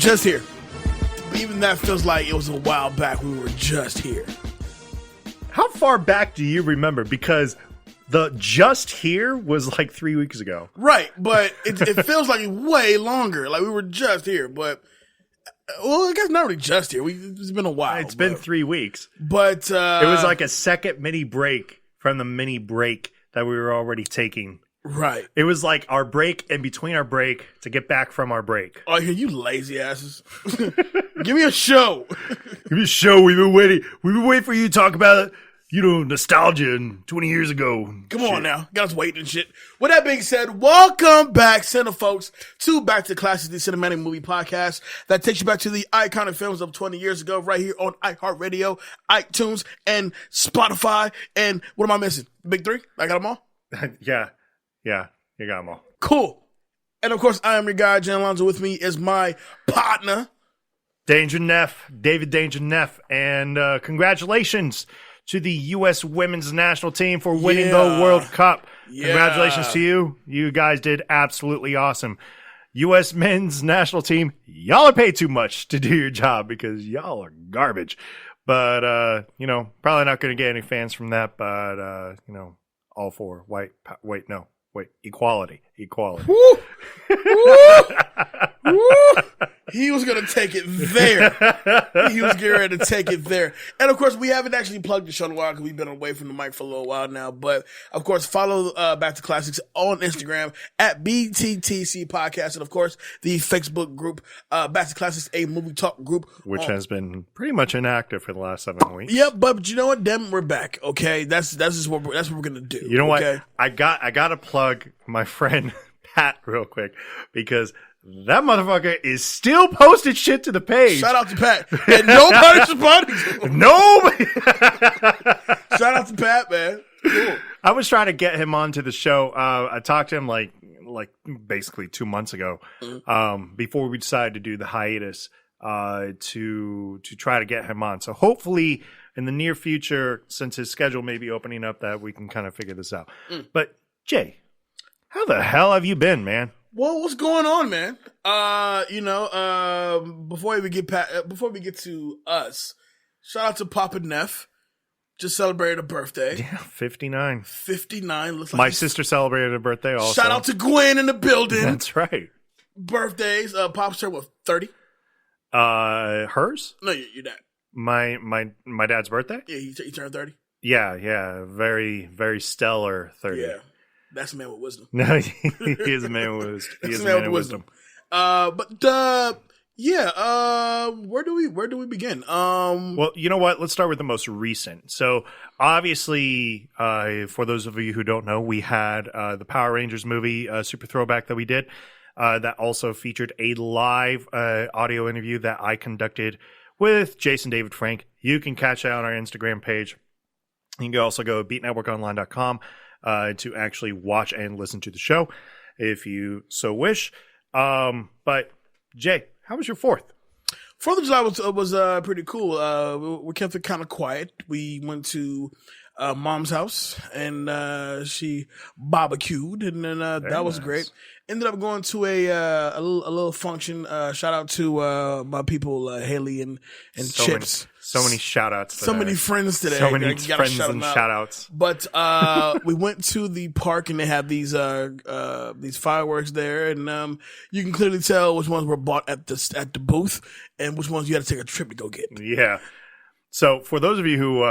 just here. But even that feels like it was a while back. We were just here. How far back do you remember? Because the just here was like 3 weeks ago. Right, but it feels like way longer. Like we were just here, but well, I guess not really just here. It's been a while. It's been 3 weeks. But it was like a second mini break from the mini break that we were already taking. Right. It was like our break in between our break to get back from our break. Oh, you lazy asses. Give me a show. Give me a show. We've been waiting for you to talk about it. Nostalgia and 20 years ago. Come on now. Got us waiting and shit. With that being said, welcome back, Cine folks, to Back to Classics, the cinematic movie podcast that takes you back to the iconic films of 20 years ago right here on iHeartRadio, iTunes, and Spotify. And what am I missing? Big three? I got them all? Yeah, you got them all. Cool. And of course, I am your guy, Jan Alonzo. With me is my partner, David Danger Neff. And congratulations to the U.S. women's national team for winning the World Cup. Yeah. Congratulations to you. You guys did absolutely awesome. U.S. men's national team, y'all are paid too much to do your job because y'all are garbage. But, probably not going to get any fans from that. But, all for equality. Woo! Woo! Woo! He was going to take it there. He was getting ready to take it there. And, of course, we haven't actually plugged the show in a while because we've been away from the mic for a little while now. But, of course, follow Back to Classics on Instagram at BTTC Podcast. And, of course, the Facebook group, Back to Classics, a movie talk group. Which has been pretty much inactive for the last 7 weeks. Yep, but you know what? Then we're back, okay? That's what we're going to do. You know okay? what? I got to plug my friend Pat real quick because that motherfucker is still posting shit to the page. Shout out to Pat. And nobody's responding. Nobody. Shout out to Pat, man. Cool. I was trying to get him onto the show. I talked to him like basically 2 months ago, before we decided to do the hiatus, to try to get him on. So hopefully in the near future, since his schedule may be opening up, that we can kind of figure this out. But Jay, how the hell have you been, man? Well, what's going on, man? Before we get to us, shout out to Papa Neff. Just celebrated a birthday. Yeah, 59. 59. Looks like my sister celebrated a birthday also. Shout out to Gwen in the building. That's right. Birthdays. Pop's turned, 30? Hers? No, your dad. My dad's birthday? Yeah, he turned 30. Yeah. Very, very stellar 30. Yeah. That's a man with wisdom. No, he is a man with wisdom. He is a man with wisdom. Where do we begin? Well, you know what? Let's start with the most recent. So, obviously, for those of you who don't know, we had the Power Rangers movie, Super Throwback that we did. That also featured a live audio interview that I conducted with Jason David Frank. You can catch that on our Instagram page. You can also go to beatnetworkonline.com. To actually watch and listen to the show if you so wish. But Jay, how was your 4th? 4th of July was pretty cool. We kept it kind of quiet. We went to Mom's house and she barbecued, and then that was great. Ended up going to a little function. Shout out to my people Haley and Chips. So many shout outs today. So many friends today. So many friends and shout outs. But we went to the park and they had these fireworks there, and you can clearly tell which ones were bought at the booth and which ones you had to take a trip to go get. Yeah. So for those of you who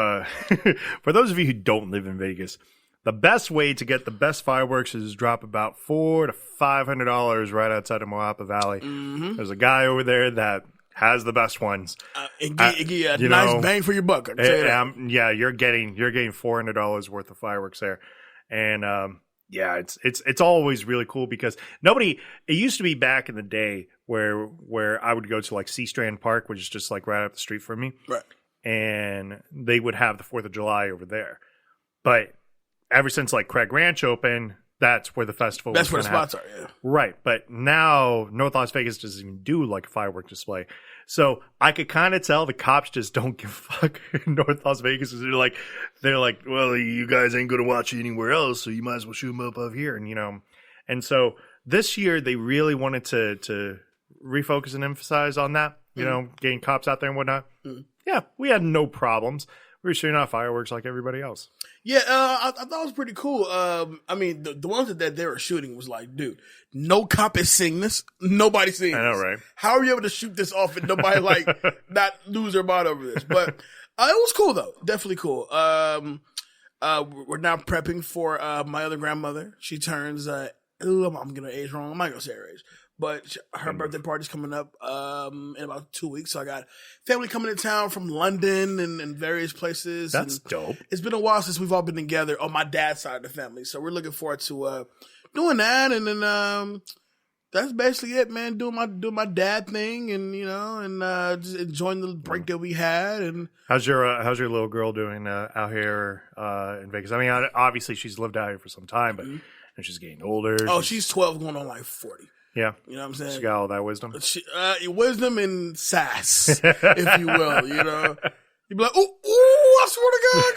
don't live in Vegas, the best way to get the best fireworks is drop about $400 to $500 right outside of Moapa Valley. Mm-hmm. There's a guy over there that has the best ones. And get a nice bang for your buck. Yeah, you're getting $400 worth of fireworks there, and it's always really cool because it used to be back in the day where I would go to like Sea Strand Park, which is just like right up the street from me, right, and they would have the 4th of July over there, but ever since like Craig Ranch opened, that's where the festival That's where the spots are, yeah. Right. But now North Las Vegas doesn't even do like a firework display. So I could kind of tell the cops just don't give a fuck in North Las Vegas. They're like, well, you guys ain't going to watch it anywhere else, so you might as well shoot them up here. And, and so this year they really wanted to refocus and emphasize on that. You know, getting cops out there and whatnot. Yeah, we had no problems. We were shooting off fireworks like everybody else. Yeah, I thought it was pretty cool. I mean, the ones that they were shooting was like, dude, no cop is seeing this. Nobody seeing this. I know, right? How are you able to shoot this off and nobody like not lose their mind over this? But it was cool though, definitely cool. We're now prepping for my other grandmother. She turns. I'm gonna age wrong. I'm not gonna say her age. But her birthday party's coming up in about 2 weeks. So I got family coming to town from London and various places. That's dope. It's been a while since we've all been together on my dad's side of the family. So we're looking forward to doing that. And then that's basically it, man. Doing my dad thing and, you know, and just enjoying the break that we had. And how's your little girl doing out here in Vegas? I mean, obviously she's lived out here for some time, but and she's getting older. Oh, she's 12 going on like 40. Yeah. You know what I'm saying? She got all that wisdom. Wisdom and sass, if you will, you know. You'd be like, ooh, I swear to God,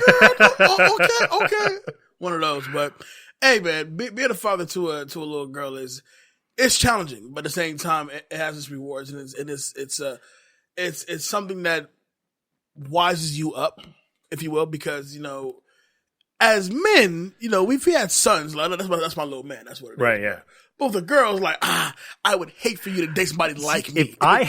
girl. Okay. One of those. But, hey, man, being a father to a little girl it's challenging, but at the same time, it has its rewards, and it's something that wises you up, if you will, because, you know, as men, you know, we've had sons. Like, that's my little man. That's what it is. Right, yeah. But the girls like, I would hate for you to date somebody like me. If I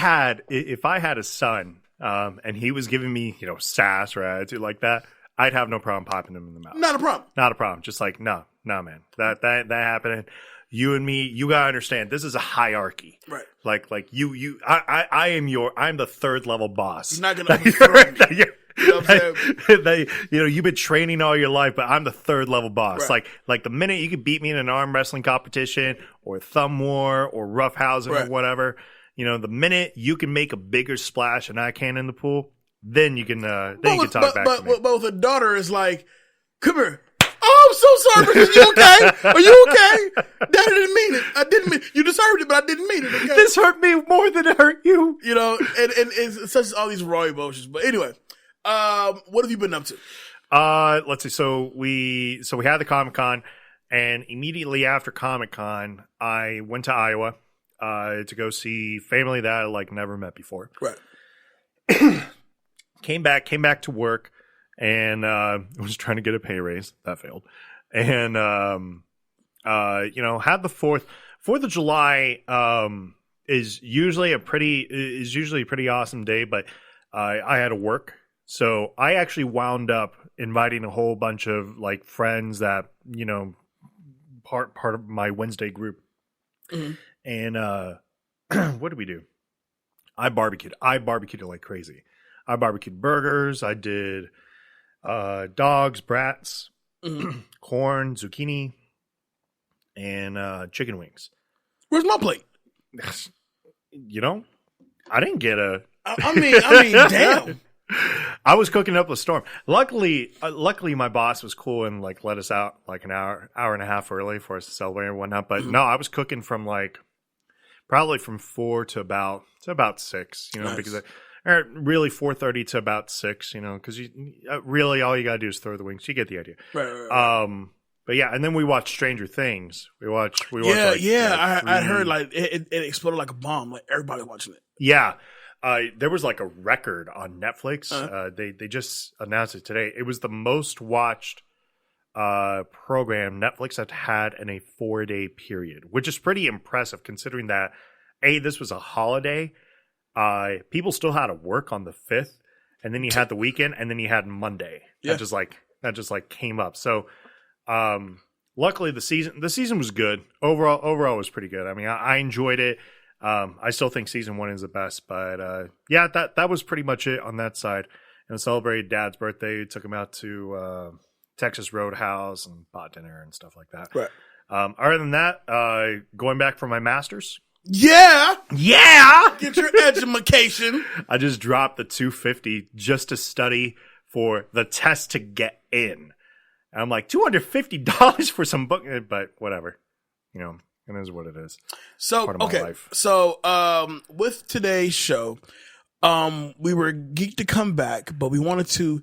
had a son, and he was giving me, you know, sass or attitude like that, I'd have no problem popping him in the mouth. Not a problem. Not a problem. Just like, no, man. That happening. You and me, you gotta understand. This is a hierarchy, right? Like I'm the third level boss. You're not gonna overthrow me. You know what I'm saying? You've been training all your life, but I'm the third level boss. Right. Like the minute you could beat me in an arm wrestling competition or thumb war or roughhousing or whatever, you know, the minute you can make a bigger splash than I can in the pool, then you can talk back to me. But with a daughter is like, come here. Oh, I'm so sorry, but you okay? Are you okay? Daddy didn't mean it. I didn't mean it. You deserved it, but I didn't mean it. Okay? This hurt me more than it hurt you. You know, and it's such all these raw emotions. But anyway, what have you been up to? Let's see. So we had the Comic-Con, and immediately after Comic-Con, I went to Iowa to go see family that I like never met before. Right. Came back to work, and was trying to get a pay raise. That failed. And you know, had the 4th of July is usually a pretty awesome day, but I had to work. So I actually wound up inviting a whole bunch of like friends that, you know, part of my Wednesday group. Mm-hmm. And what did we do? I barbecued it like crazy. I barbecued burgers. I did dogs, brats, corn, zucchini, and chicken wings. Where's my plate? You know, I didn't get a. I mean, damn. I was cooking up a storm. Luckily, my boss was cool and like let us out like an hour and a half early for us to celebrate and whatnot. But no, I was cooking from like probably from 4 to about 6. You know, nice. Because really 4:30 to about 6. You know, because you really all you gotta do is throw the wings. You get the idea, right. But yeah, and then we watched Stranger Things. We watched. I heard like it exploded like a bomb. Like everybody watching it. Yeah. There was like a record on Netflix. They just announced it today. It was the most watched program Netflix had in a 4-day period, which is pretty impressive considering that this was a holiday. People still had to work on the 5th, and then you had the weekend, and then you had Monday. Yeah. That just came up. So luckily the season was good. Overall it was pretty good. I mean, I enjoyed it. I still think season 1 is the best, but yeah, that was pretty much it on that side. And celebrated Dad's birthday. Took him out to Texas Roadhouse and bought dinner and stuff like that. Right. Other than that, going back for my master's. Yeah. Get your education. I just dropped the $250 just to study for the test to get in. And I'm like, $250 for some book, but whatever, you know. It is what it is. So, okay. So, with today's show, we were geeked to come back, but we wanted to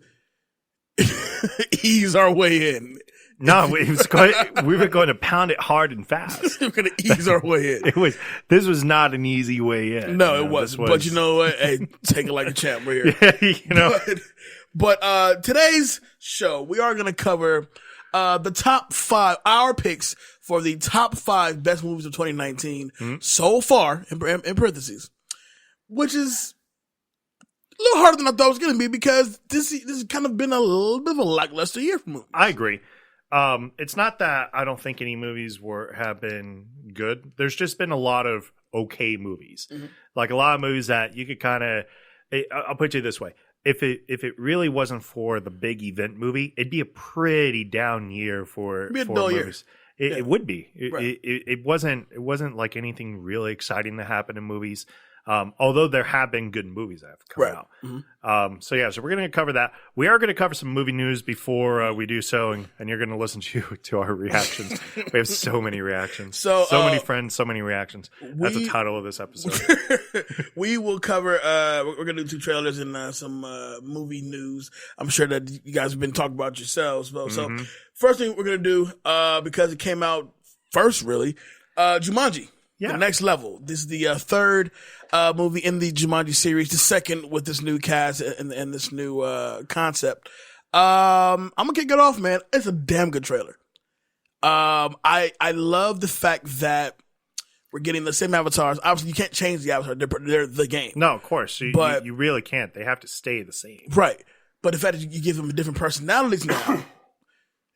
ease our way in. No, we were going to pound it hard and fast. We're going to ease our way in. This was not an easy way in. No, it wasn't. But you know what? Hey, take it like a champ. We're here. Yeah, But today's show, we are going to cover the top 5, our picks for the top 5 best movies of 2019 so far, in parentheses, which is a little harder than I thought it was going to be because this has kind of been a little bit of a lackluster year for movies. I agree. It's not that I don't think any movies have been good. There's just been a lot of okay movies, like a lot of movies that you could kind of. I'll put it this way: if it really wasn't for the big event movie, it'd be a pretty down year for movies. It would be. It wasn't like anything really exciting to happen in movies. Although there have been good movies that have come out. So we're going to cover that. We are going to cover some movie news before we do so, and you're going to listen to our reactions. We have so many reactions. So many friends, so many reactions. That's the title of this episode. We will cover, we're going to do 2 trailers and some movie news. I'm sure that you guys have been talking about yourselves. Though. So first thing we're going to do, because it came out first, really, Jumanji. Yeah. The Next Level. This is the third movie in the Jumanji series, the second with this new cast and this new concept. I'm gonna kick it off, man. It's a damn good trailer. I love the fact that we're getting the same avatars. Obviously, you can't change the avatar; they're the game. No, of course, you really can't. They have to stay the same, right? But the fact that you give them different personalities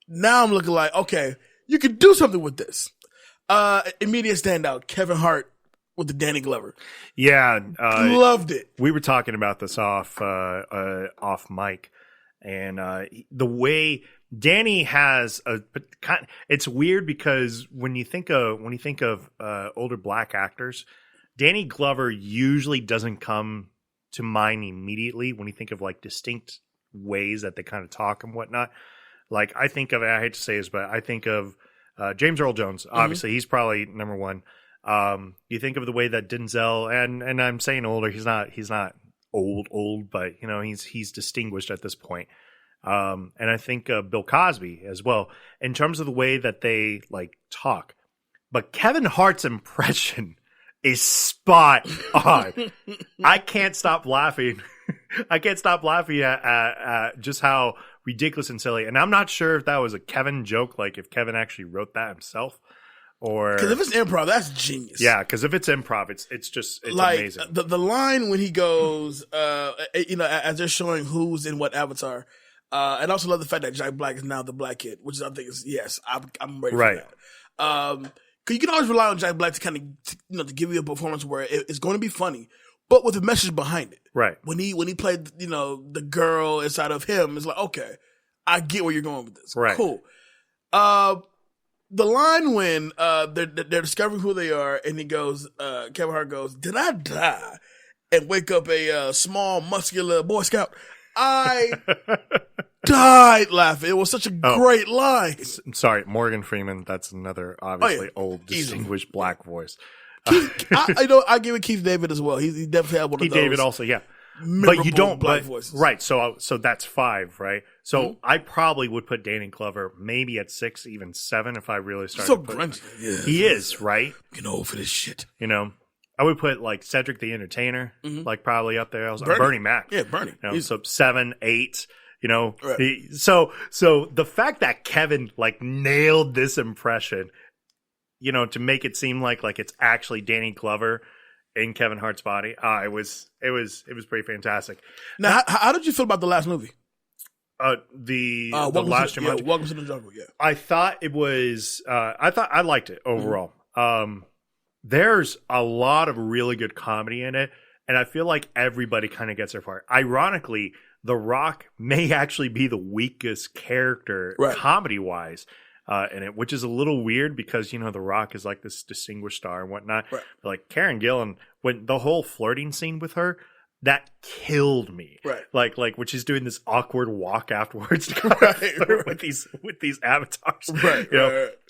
now I'm looking like, okay, you could do something with this. Immediate standout, Kevin Hart with the Danny Glover. Yeah. Loved it. We were talking about this off mic, and the way Danny has it's weird because when you think of older black actors, Danny Glover usually doesn't come to mind immediately when you think of like distinct ways that they kind of talk and whatnot. Like I think of, I hate to say this, but I think of James Earl Jones. Obviously, he's probably number one. You think of the way that Denzel, and I'm saying older. He's not old, but you know he's distinguished at this point. And I think Bill Cosby as well in terms of the way that they like talk. But Kevin Hart's impression is spot on. I can't stop laughing. I can't stop laughing at just how ridiculous and silly. And I'm not sure if that was a Kevin joke, like if Kevin actually wrote that himself, or because if it's improv, that's genius. Yeah, because if it's improv, it's like, amazing. The line when he goes, as they're showing who's in what avatar, and I also love the fact that Jack Black is now the black kid, which I think is I'm ready for that. Because you can always rely on Jack Black to kind of to give you a performance where it's going to be funny, but with a message behind it. Right. When he played, the girl inside of him, it's like, okay, I get where you're going with this. Right. Cool. The line when they're discovering who they are, and he goes, Kevin Hart goes, "Did I die and wake up a small, muscular Boy Scout?" I died laughing. It was such a great line. Sorry, Morgan Freeman. That's another obviously old, distinguished black voice. I give it Keith David as well. He definitely had one Keith of those. David also, yeah. But you don't black voices. Right. So that's 5, right? So I probably would put Danny Glover maybe at 6, even 7 if I really started. So grungy. Yeah. He is, right? Getting old for this shit. I would put like Cedric the Entertainer, like probably up there. I was Bernie Mac. Yeah, Bernie. So 7, 8. Right. So the fact that Kevin like nailed this impression, to make it seem like it's actually Danny Glover in Kevin Hart's body, it was pretty fantastic. Now, how did you feel about the last movie? The last Jumanji. Welcome to the Jungle. Yeah, I thought it was. I liked it overall. There's a lot of really good comedy in it, and I feel like everybody kind of gets their part. Ironically, The Rock may actually be the weakest character comedy-wise in it, which is a little weird because, The Rock is like this distinguished star and whatnot. Right. But like Karen Gillan, when the whole flirting scene with her, that killed me. Right. Like when she's doing this awkward walk afterwards with these avatars. Right.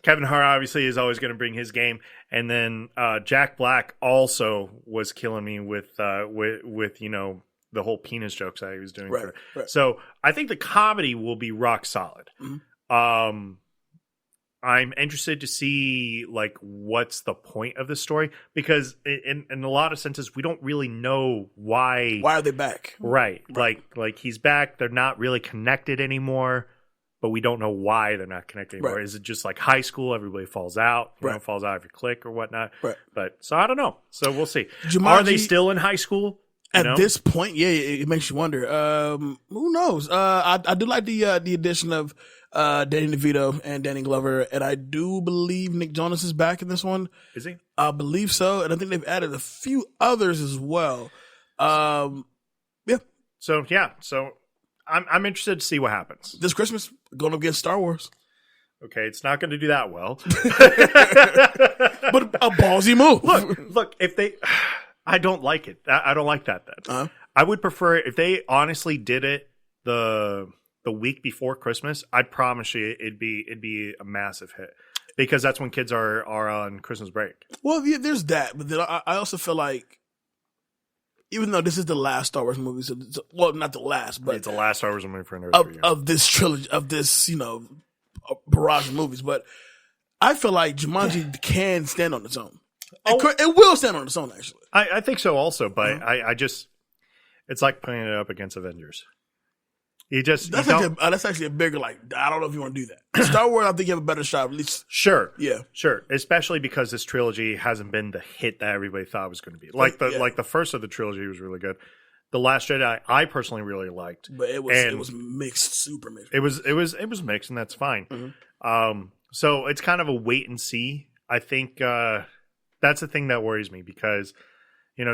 Kevin Hart obviously is always going to bring his game, and then Jack Black also was killing me with the whole penis jokes that he was doing. Right. So I think the comedy will be rock solid. I'm interested to see like what's the point of the story, because in a lot of senses we don't really know why. Why are they back? Right. Like he's back. They're not really connected anymore, but we don't know why they're not connected anymore. Right. Is it just like high school? Everybody falls out. Falls out of your clique or whatnot. Right. But so I don't know. So we'll see. Jumanji, are they still in high school? At this point, yeah, it makes you wonder. Who knows? I do like the addition of Danny DeVito and Danny Glover, and I do believe Nick Jonas is back in this one. Is he? I believe so, and I think they've added a few others as well. Yeah. So I'm interested to see what happens This Christmas, going up against Star Wars. Okay, it's not going to do that well, but a ballsy move. Look, if they, I don't like it. I don't like that. Uh-huh. I would prefer if they honestly did it the week before Christmas. I promise you, it'd be a massive hit, because that's when kids are on Christmas break. Well, yeah, there's that, but then I also feel like, even though this is the last Star Wars movie, so well, not the last, but it's the last Star Wars movie for another 3 years. Of this trilogy, of this, barrage of movies, but I feel like Jumanji can stand on its own. It will stand on its own, actually. I think so also, but I just, it's like putting it up against Avengers. That's actually a bigger, like, I don't know if you want to do that. Star Wars, I think you have a better shot, at least. Sure. Yeah. Sure. Especially because this trilogy hasn't been the hit that everybody thought it was going to be. Like the first of the trilogy was really good. The Last Jedi, I personally really liked, but it was mixed, super mixed. It was mixed, and that's fine. Mm-hmm. So it's kind of a wait and see. I think that's the thing that worries me, because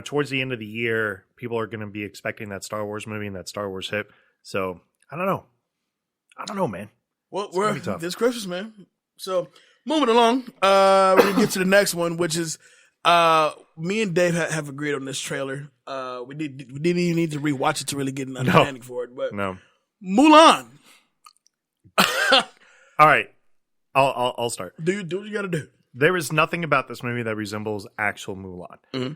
towards the end of the year, people are going to be expecting that Star Wars movie and that Star Wars hit. So I don't know, man. Well, we're this Christmas, man. So moving along, we're gonna get to the next one, which is me and Dave have agreed on this trailer. We didn't even need to rewatch it to really get an understanding for it. But Mulan. All right, I'll start. Do what you got to do. There is nothing about this movie that resembles actual Mulan. Mm-hmm.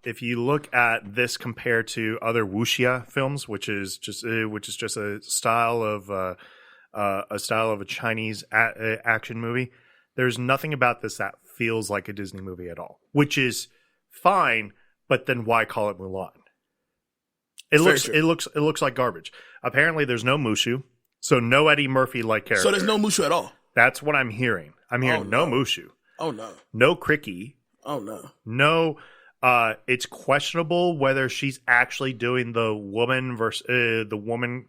If you look at this compared to other wuxia films, which is just a style of a Chinese action movie, there's nothing about this that feels like a Disney movie at all, which is fine. But then why call it Mulan? It looks like garbage. Apparently, there's no Mushu, so no Eddie Murphy like character. So there's no Mushu at all. That's what I'm hearing. I'm hearing no Mushu. Oh no. No Cricky. Oh no. No. It's questionable whether she's actually doing the woman versus the woman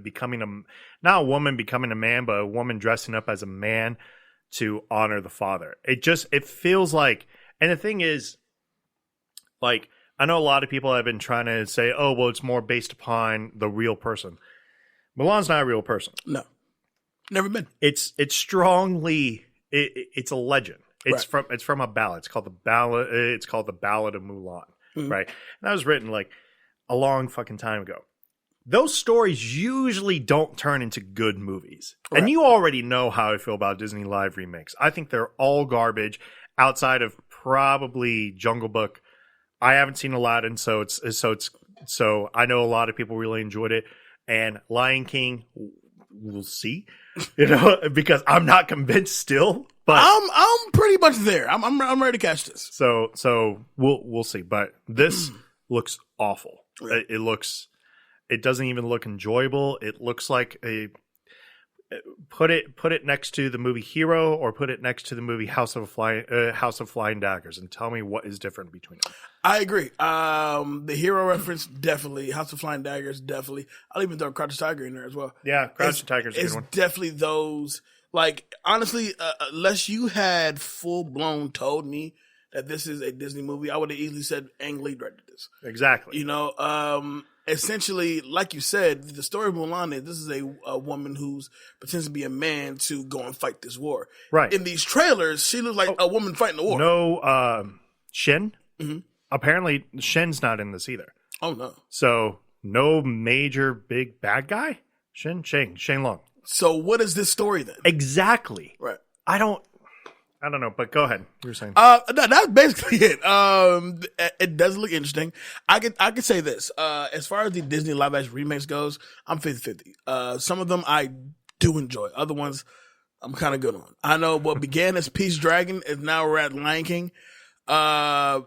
becoming not a woman becoming a man, but a woman dressing up as a man to honor the father. It feels like, and the thing is, like, I know a lot of people have been trying to say, oh, well, it's more based upon the real person. Mulan's not a real person. No, never been. It's strongly, it's a legend. It's from a ballad. It's called the ballad. It's called the Ballad of Mulan, right? And that was written like a long fucking time ago. Those stories usually don't turn into good movies, and you already know how I feel about Disney live remakes. I think they're all garbage, outside of probably Jungle Book. I haven't seen Aladdin, so I know a lot of people really enjoyed it, and Lion King. We'll see, because I'm not convinced still. But I'm pretty much there. I'm ready to catch this. So we'll see. But this looks awful. Right. It doesn't even look enjoyable. It looks like put it next to the movie Hero, or put it next to the movie House of Flying Daggers, and tell me what is different between them. I agree. The Hero reference, definitely. House of Flying Daggers, definitely. I'll even throw Crouching Tiger in there as well. Yeah, Crouching Tiger is a good one. It's definitely those. Like, honestly, unless you had full blown told me that this is a Disney movie, I would have easily said Ang Lee directed this. Exactly. Essentially, like you said, the story of Mulan is this is a woman who's pretends to be a man to go and fight this war. Right. In these trailers, she looks like a woman fighting the war. No, Shen. Mm-hmm. Apparently, Shen's not in this either. Oh no. So no major big bad guy. Shane Long. So what is this story then? Exactly. Right. I don't know, but go ahead. You were saying. That's basically it. It does look interesting. I could say this. As far as the Disney live action remakes goes, I'm 50-50. Some of them I do enjoy. Other ones, I'm kind of good on. I know what began as Peace Dragon is now we're at Lion King. I've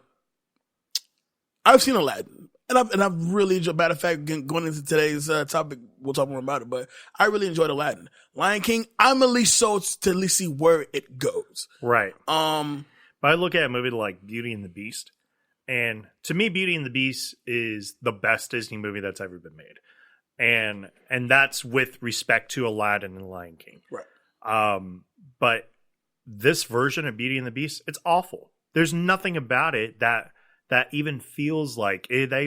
seen Aladdin, and I've really enjoyed. Matter of fact, going into today's topic, we'll talk more about it. But I really enjoyed Aladdin. Lion King, I'm at least sold to at least see where it goes. Right. But I look at a movie like Beauty and the Beast, and to me, Beauty and the Beast is the best Disney movie that's ever been made, and that's with respect to Aladdin and Lion King. Right. But this version of Beauty and the Beast, it's awful. There's nothing about it that even feels like the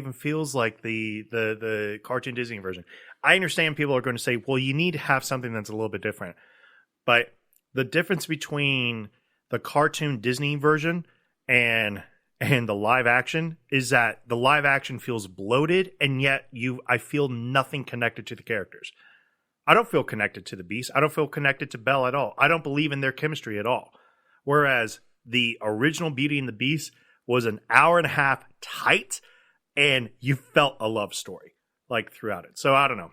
cartoon Disney version. I understand people are going to say, well, you need to have something that's a little bit different. But the difference between the cartoon Disney version and the live action is that the live action feels bloated, and yet I feel nothing connected to the characters. I don't feel connected to the Beast. I don't feel connected to Belle at all. I don't believe in their chemistry at all. Whereas the original Beauty and the Beast was an hour and a half tight, and you felt a love story like throughout it. So I don't know.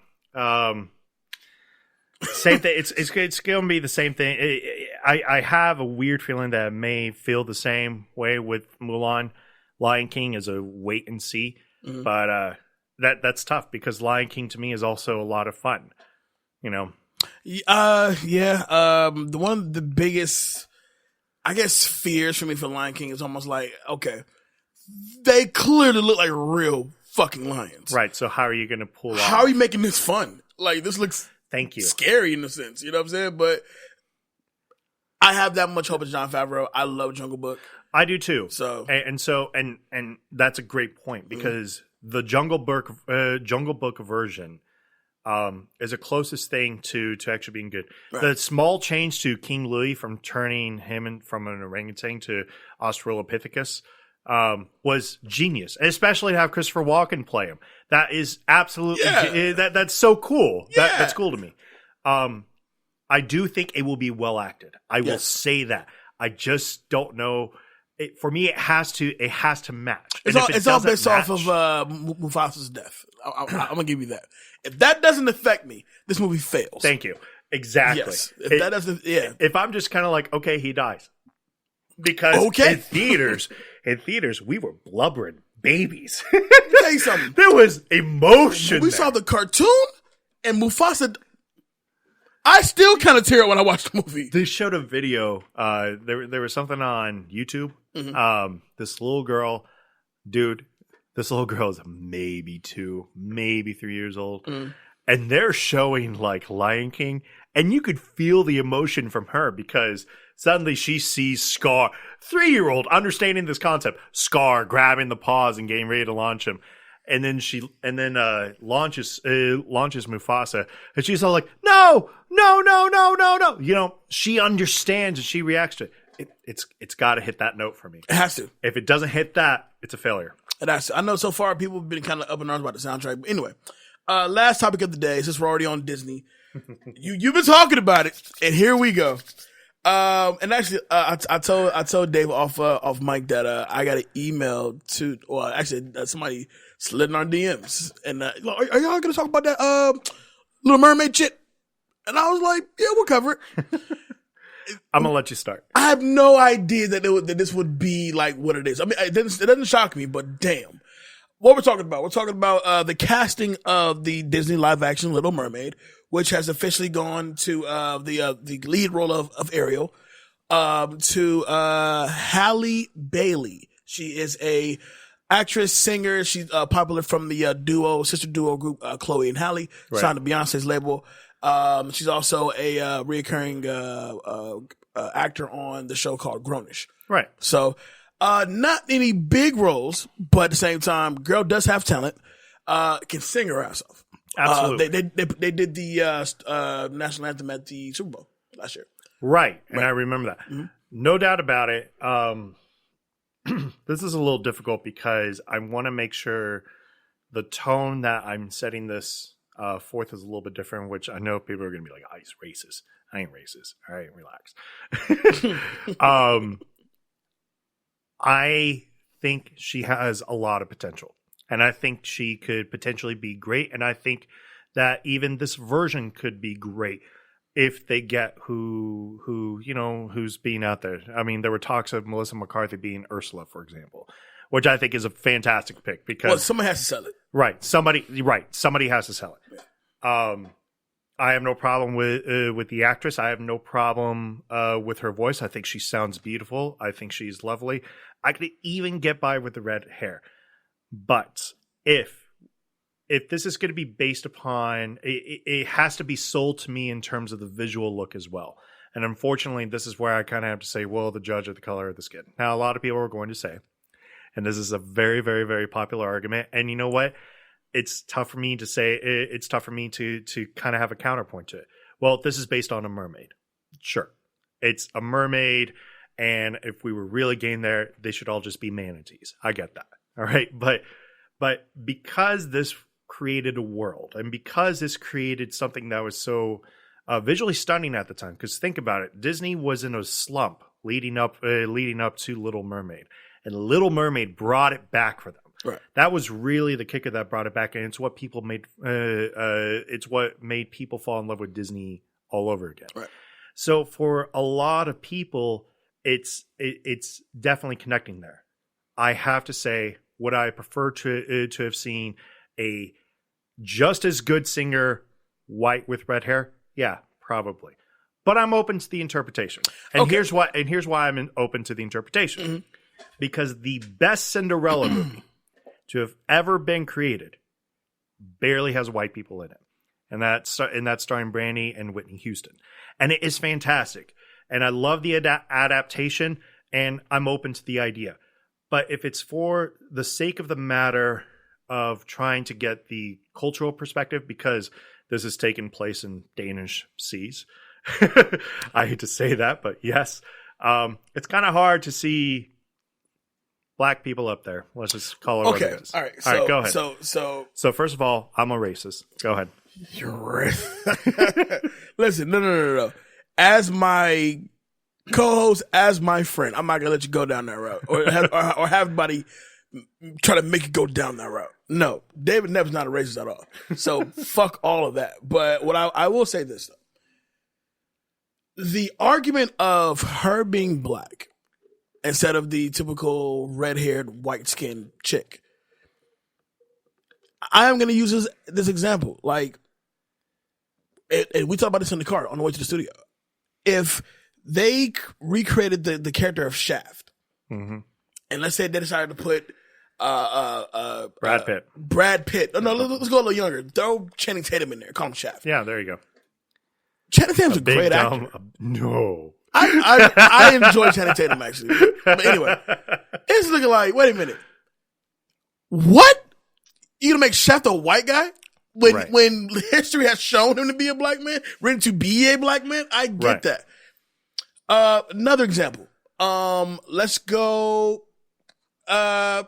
Same thing. It's going to be the same thing. I have a weird feeling that it may feel the same way with Mulan. Lion King is a wait and see, but that's tough because Lion King to me is also a lot of fun. You know. Yeah. One of the biggest, I guess, fears for me for Lion King is almost like, okay, they clearly look like real fucking lions. Right. So how are you going to pull off? How are you making this fun? Like, this looks Thank you. Scary in a sense. You know what I'm saying? But I have that much hope in Jon Favreau. I love Jungle Book. I do too. So and that's a great point because the Jungle Book version is the closest thing to actually being good. Right. The small change to King Louis from turning him from an orangutan to Australopithecus was genius, especially to have Christopher Walken play him. That is absolutely that's so cool. Yeah. That's cool to me. I do think it will be well acted. I will say that. I just don't know. For me, it has to match. It's all based off of Mufasa's death. I'm gonna give you that. If that doesn't affect me, this movie fails. Thank you. Exactly. Yes. If that doesn't, If I'm just kind of like, okay, he dies, because in theaters, we were blubbering babies. Let me tell you something. There was emotion. We saw the cartoon and Mufasa. I still kind of tear up when I watch the movie. They showed a video. There was something on YouTube. Mm-hmm. This little girl, this little girl is maybe 2, maybe 3 years old. Mm. And they're showing like Lion King, and you could feel the emotion from her because suddenly she sees Scar, 3-year-old, understanding this concept. Scar grabbing the paws and getting ready to launch him. And then launches Mufasa, and she's all like, no. You know, she understands and she reacts to it. It's got to hit that note for me. It has to. If it doesn't hit that, it's a failure. It has to. I know so far people have been kind of up in arms about the soundtrack. But anyway, last topic of the day, since we're already on Disney, you've been talking about it, and here we go. And actually, I told Dave off mic that I got an email to, well, actually, somebody slid in our DMs, and are y'all gonna talk about that Little Mermaid shit? And I was like, yeah, we'll cover it. I'm gonna let you start. I have no idea that this would be like what it is. I mean, it doesn't shock me, but damn. What we're talking about? We're talking about the casting of the Disney live action Little Mermaid, which has officially gone to the lead role of Ariel to Halle Bailey. She is a actress, singer. She's popular from the sister duo group Chloe and Halle, signed to Beyonce's label. She's also a reoccurring actor on the show called Grownish. Right. So not any big roles, but at the same time, girl does have talent. Can sing her ass off. Absolutely. They did the national anthem at the Super Bowl last year. Right. And I remember that. Mm-hmm. No doubt about it. This is a little difficult because I want to make sure the tone that I'm setting this forth is a little bit different, which I know people are going to be like, oh, he's racist. I ain't racist. All right, relax. I think she has a lot of potential. And I think she could potentially be great. And I think that even this version could be great. if they get who's being out there. I mean, there were talks of Melissa McCarthy being Ursula, for example, which I think is a fantastic pick because somebody has to sell it. Right. Somebody has to sell it. I have no problem with the actress. I have no problem with her voice. I think she sounds beautiful. I think she's lovely. I could even get by with the red hair. But if this is going to be based upon, it has to be sold to me in terms of the visual look as well. And unfortunately, this is where I kind of have to say, well, the judge of the color of the skin. Now, a lot of people are going to say, and this is a very, very, very popular argument. And you know what? It's tough for me to say, it's tough for me to kind of have a counterpoint to it. Well, this is based on a mermaid. Sure. It's a mermaid. And if we were really getting there, they should all just be manatees. I get that. All right. But because this created a world and because this created something that was so visually stunning at the time, because think about it, Disney was in a slump leading up to Little Mermaid, and Little Mermaid brought it back for them. Right. That was really the kicker that brought it back, and it's what people made. It's what made people fall in love with Disney all over again. Right. So for a lot of people, it's definitely connecting there. I have to say, would I prefer to have seen a just as good singer, white with red hair? Yeah, probably. But I'm open to the interpretation. And here's why I'm open to the interpretation. Mm-hmm. Because the best Cinderella movie to have ever been created barely has white people in it. And that's starring Brandy and Whitney Houston. And it is fantastic. And I love the adaptation, and I'm open to the idea. But if it's for the sake of the matter of trying to get the cultural perspective, because this has taken place in Danish seas, I hate to say that, but yes, it's kind of hard to see black people up there. Let's just call it what it is. All right. All right, go ahead. So first of all, I'm a racist. Go ahead. You're racist. Listen, no. As my co-host, as my friend, I'm not gonna let you go down that route, or have anybody try to make you go down that route. No, David Nebb's not a racist at all. So fuck all of that. But what I will say this though. The argument of her being black instead of the typical red-haired, white-skinned chick, I am going to use this example. Like, and we talked about this in the car on the way to the studio. If they recreated the character of Shaft, mm-hmm. and let's say they decided to put Brad Pitt. Brad Pitt. Oh, no, let's go a little younger. Throw Channing Tatum in there. Call him Shaft. Yeah, there you go. Channing Tatum's a great actor. No. I enjoy Channing Tatum, actually. But anyway, it's looking like, wait a minute. What? You gonna make Shaft a white guy? When history has shown him to be a black man, written to be a black man? I get that. Another example. Let's go. No,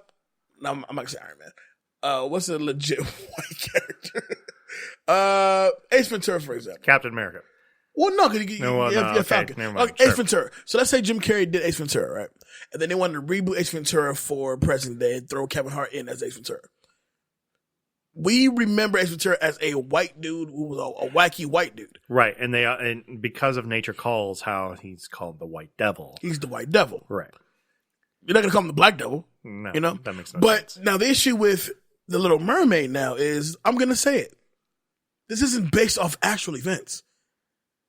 I'm not gonna say Iron Man. What's a legit white character? Ace Ventura, for example. Captain America. Well, no, because you have Falcon. Never mind. Okay, Ace Ventura. So let's say Jim Carrey did Ace Ventura, right? And then they wanted to reboot Ace Ventura for present day and throw Kevin Hart in as Ace Ventura. We remember Ace Ventura as a white dude who was a wacky white dude. Right, and because of Nature Calls, how he's called the White Devil. He's the White Devil. Right. You're not going to call him the Black Devil. No, you know? That makes no sense. But now the issue with The Little Mermaid now is, I'm going to say it. This isn't based off actual events.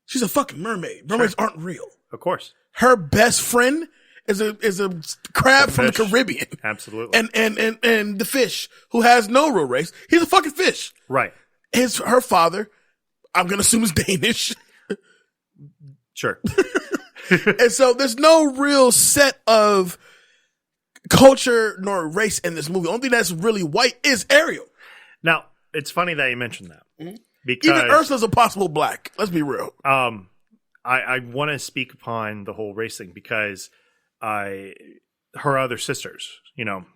She's a fucking mermaid. Mermaids aren't real. Of course. Her best friend is a crab from the Caribbean. Absolutely. And the fish, who has no real race, he's a fucking fish. Right. Her father, I'm gonna assume, is Danish. Sure. And so there's no real set of culture nor race in this movie. The only thing that's really white is Ariel. Now, it's funny that you mentioned that. Mm-hmm. Because even Ursula's a possible black. Let's be real. I want to speak upon the whole race thing because her other sisters,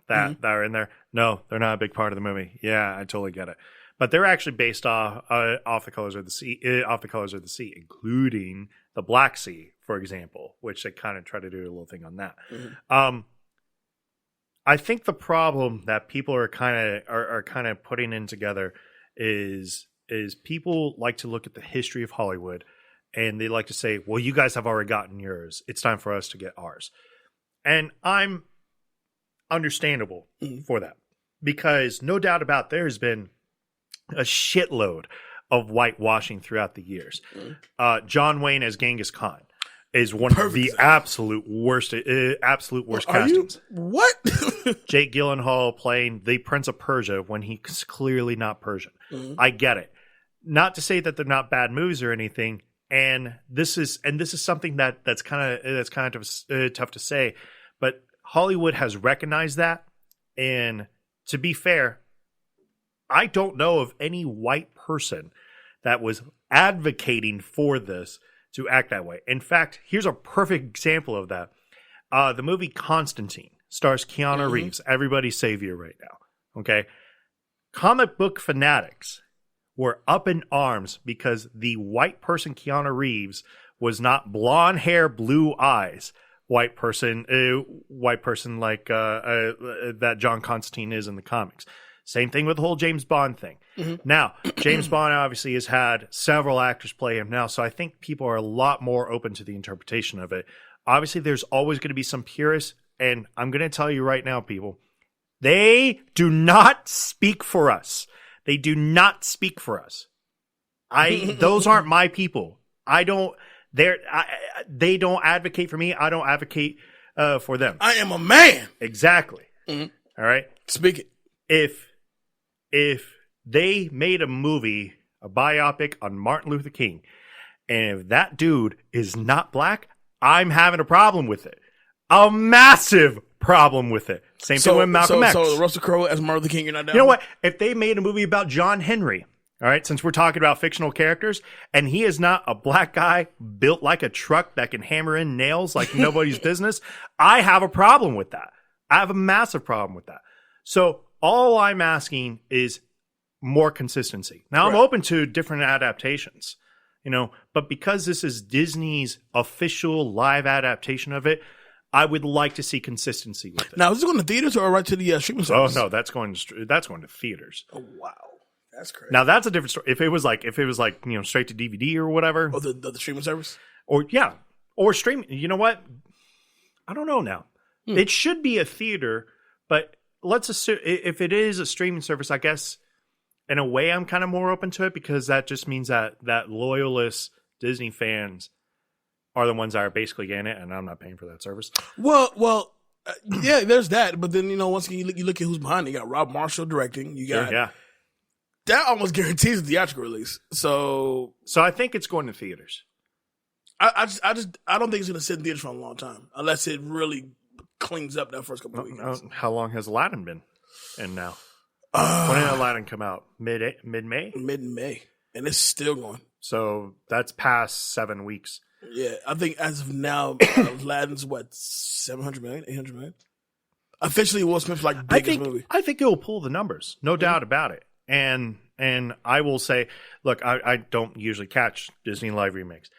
that are in there. No, they're not a big part of the movie. Yeah, I totally get it. But they're actually based off the colors of the sea, including the Black Sea, for example, which they kind of try to do a little thing on that. Mm-hmm. I think the problem that people are kind of putting in together is people like to look at the history of Hollywood and they like to say, well, you guys have already gotten yours. It's time for us to get ours. And I'm understandable for that, because no doubt about there's been a shitload of whitewashing throughout the years. John Wayne as Genghis Khan is one of the absolute worst castings. What? Jake Gyllenhaal playing the Prince of Persia when he's clearly not Persian. I get it. Not to say that they're not bad movies or anything. And this is something that's kind of tough to say, but Hollywood has recognized that. And to be fair, I don't know of any white person that was advocating for this to act that way. In fact, here's a perfect example of that. The movie Constantine stars Keanu Reeves, everybody's savior right now. Okay. Comic book fanatics were up in arms because the white person Keanu Reeves was not blonde hair, blue eyes, white person like that John Constantine is in the comics. Same thing with the whole James Bond thing. Now, James Bond obviously has had several actors play him now, so I think people are a lot more open to the interpretation of it. Obviously, there's always going to be some purists, and I'm going to tell you right now, people, they do not speak for us. They do not speak for us. Those aren't my people. They don't advocate for me. I don't advocate for them. I am a man. Exactly. All right. Speak it. If they made a movie, a biopic on Martin Luther King, and if that dude is not black, I'm having a problem with it. A massive problem with it. Same thing with Malcolm X. So Russell Crowe as Martin Luther King, you're not down? You know what? If they made a movie about John Henry, all right, since we're talking about fictional characters, and he is not a black guy built like a truck that can hammer in nails like nobody's business, I have a problem with that. I have a massive problem with that. So all I'm asking is more consistency. Now, I'm open to different adaptations, but because this is Disney's official live adaptation of it, I would like to see consistency with it. Now, is it going to theaters or right to the streaming service? Oh no, that's going to theaters. Oh wow, that's crazy. Now that's a different story. If it was like straight to DVD or whatever, or the streaming service, or streaming. You know what? I don't know now. It should be a theater, but let's assume if it is a streaming service, I guess in a way I'm kind of more open to it, because that just means that loyalist Disney fans are the ones that are basically getting it, and I'm not paying for that service. Well, yeah, there's that. But then once again, you look at who's behind it. You got Rob Marshall directing. You got that almost guarantees a theatrical release. So I think it's going to theaters. I don't think it's going to sit in theaters for a long time unless it really cleans up that first couple of weeks. How long has Aladdin been in now? When did Aladdin come out? Mid-May? Mid-May. And it's still going. So that's past 7 weeks. Yeah, I think as of now, Aladdin's what, 700 million, 800 million? Officially, Will Smith's biggest movie. I think it will pull the numbers, no doubt about it. And I will say, look, I don't usually catch Disney live remakes.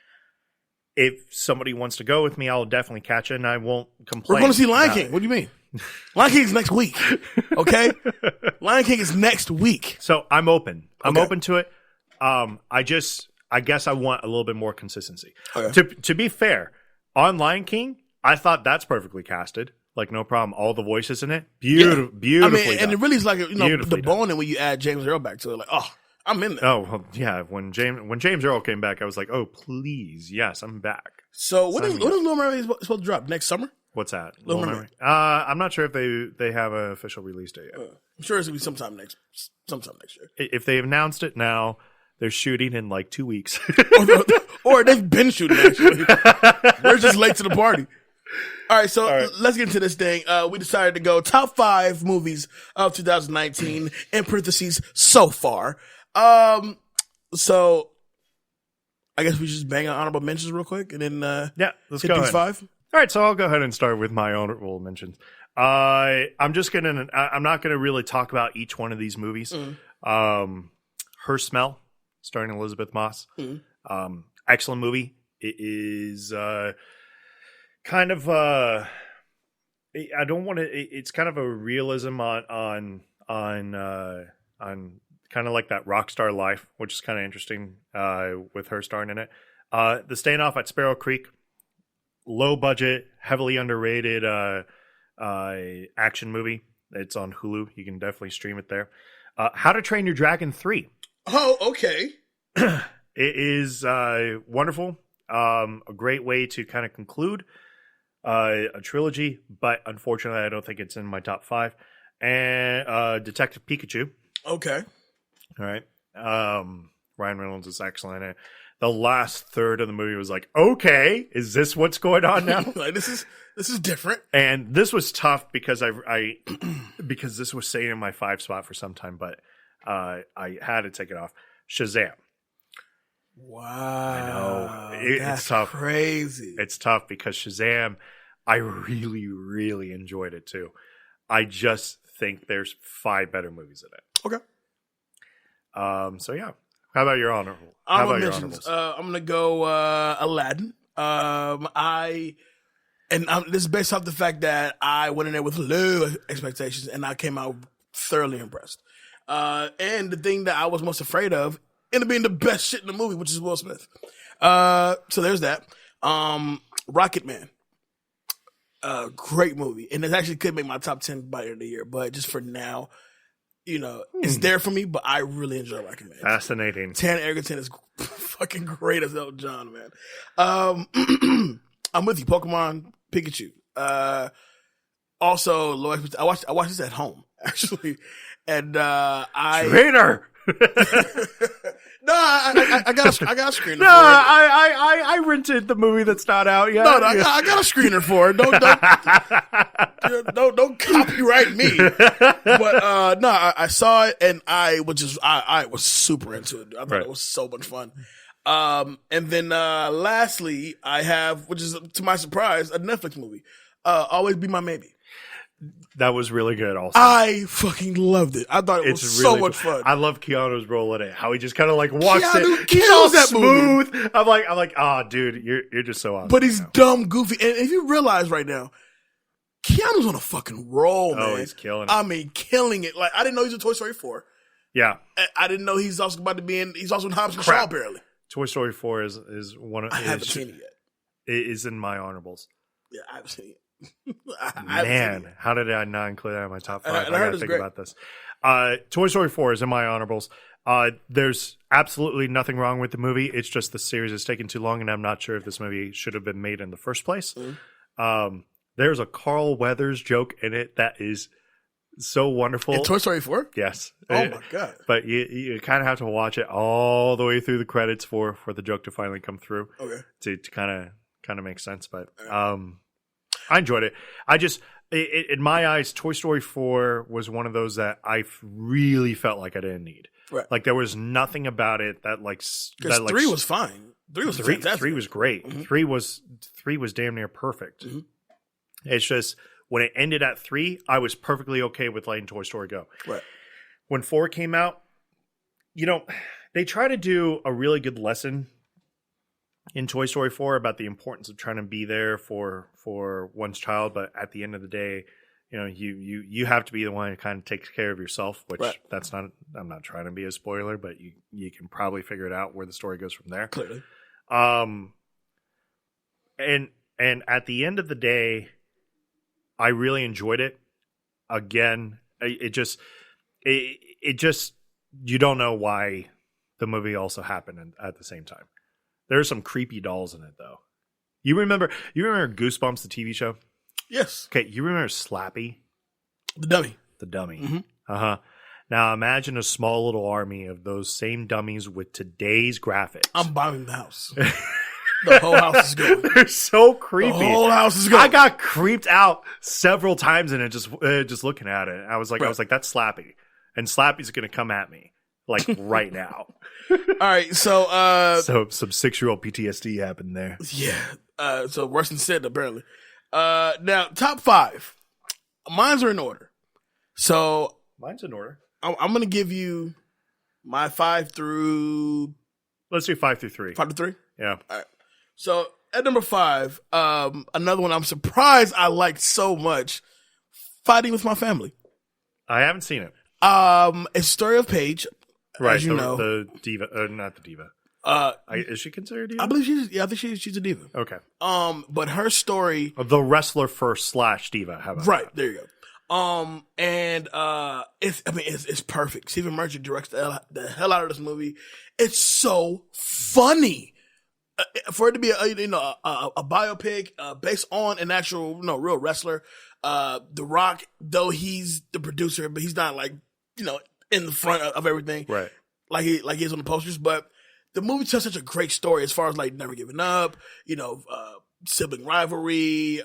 If somebody wants to go with me, I'll definitely catch it, and I won't complain. We're going to see Lion King. What do you mean? Lion King is next week. Okay, Lion King is next week. So I'm open. I'm open to it. I guess I want a little bit more consistency. Okay. To be fair, on Lion King, I thought that's perfectly casted. No problem. All the voices in it, beautifully. I mean, and it really is the bone in when you add James Earl back to it. I'm in there. Oh well, yeah. When James Earl came back, I was like, oh please, yes, I'm back. So when is Little Mermaid supposed to drop? Next summer? What's that? Little Mermaid. I'm not sure if they have an official release date yet. I'm sure it's gonna be sometime next year. If they've announced it now, they're shooting in 2 weeks. or they've been shooting, actually. We're just late to the party. All right, so let's get into this thing. We decided to go top 5 movies of 2019, in parentheses, so far. So I guess we just bang on honorable mentions real quick, and then let's hit go these ahead. 5. All right, so I'll go ahead and start with my honorable mentions. I'm not gonna really talk about each one of these movies. Her Smell, starring Elizabeth Moss. Excellent movie. It is kind of it's kind of a realism on kind of like that rock star life, which is kind of interesting with her starring in it. The Standoff at Sparrow Creek, low budget, heavily underrated action movie. It's on Hulu. You can definitely stream it there. How to Train Your Dragon 3. Oh, okay. It is wonderful. A great way to kind of conclude a trilogy, but unfortunately, I don't think it's in my top 5. And Detective Pikachu. Okay. All right. Ryan Reynolds is excellent in it. The last third of the movie was like, okay, is this what's going on now? Like this is different. And this was tough because I because this was staying in my 5 spot for some time, but I had to take it off. Shazam. Wow. I know. It's tough. Crazy. It's tough because Shazam, I really, really enjoyed it too. I just think there's 5 better movies in it. Okay. So yeah. How about your honorable? How about your honorables? I'm gonna go Aladdin. This is based off the fact that I went in there with low expectations and I came out thoroughly impressed. And the thing that I was most afraid of ended up being the best shit in the movie, which is Will Smith. So there's that. Rocket Man. Great movie. And it actually could make my top 10 by the end of the year, but just for now, it's there for me, but I really enjoy Rocket Man. Fascinating. Taron Egerton is fucking great as Elton John, man. I'm with you. Pokemon Pikachu. Also, I watched this at home, actually. And Trainer! No, I got a screener. No, for it. I rented the movie that's not out yet. No, I got a screener for it. Don't copyright me. But no, I saw it and I was super into it. I thought it was so much fun. And then lastly, I have, which is to my surprise, a Netflix movie. Always Be My Maybe. That was really good also. I fucking loved it. I thought it was so much fun. I love Keanu's role in it. How he just kind of like walks it. He's all that smooth. movie. I'm like, dude, you're just so awesome. But he's dumb, goofy. And if you realize right now, Keanu's on a fucking roll, man. Oh, he's killing it. I mean, killing it. Like, I didn't know he was in Toy Story 4. Yeah. I didn't know he's also about to be he's also in Hobbs and Shaw, apparently. Toy Story 4 is one of... I haven't seen it yet. It is in my honorables. Yeah, I haven't seen it. Man, how did I not include that in my top 5? And I gotta think about this. Toy Story 4 is in my honorables. There's absolutely nothing wrong with the movie. It's just the series is taking too long, and I'm not sure if this movie should have been made in the first place. Mm-hmm. There's a Carl Weathers joke in it that is so wonderful. In Toy Story 4? Yes. Oh my God. But you kind of have to watch it all the way through the credits for the joke to finally come through. Okay. To kind of make sense. But I enjoyed it. In my eyes, Toy Story 4 was one of those that I really felt like I didn't need. Right. Like there was nothing about it that because 3 was fine. 3 was fantastic. 3 was great. Mm-hmm. 3 was damn near perfect. Mm-hmm. It's just when it ended at 3, I was perfectly okay with letting Toy Story go. Right. When 4 came out, they try to do a really good lesson in Toy Story 4 about the importance of trying to be there for one's child, but at the end of the day, you have to be the one who kind of takes care of yourself, which I'm not trying to be a spoiler, but you can probably figure it out where the story goes from there. Clearly. And at the end of the day, I really enjoyed it. Again, it just you don't know why the movie also happened at the same time. There's some creepy dolls in it, though. You remember Goosebumps, the TV show? Yes. Okay, you remember Slappy? The dummy. The dummy. Mm-hmm. Uh-huh. Now imagine a small little army of those same dummies with today's graphics. I'm bombing the house. The whole house is going. They're so creepy. The whole house is going. I got creeped out several times in it just looking at it. I was like, that's Slappy. And Slappy's going to come at me. Like right now. All right, so some 6-year-old PTSD happened there. Yeah. So worse than said, apparently. Now top 5. Mine's are in order. So mine's in order. I'm gonna give you my 5 through. Let's do 5 through 3. 5 to 3. Yeah. All right. So at number 5, another one I'm surprised I liked so much. Fighting with My Family. I haven't seen it. It's Story of Paige. Right, as you know. the diva, not the diva. Is she considered a diva? I believe I think she's a diva. Okay. But her story, The wrestler first / diva. How about right that? there you go. It's perfect. Stephen Merchant directs the hell out of this movie. It's so funny. For it to be a biopic based on an actual real wrestler, The Rock, though he's the producer, but he's not like in the front of everything, Right? Like he is on the posters. But the movie tells such a great story as far as like never giving up, sibling rivalry,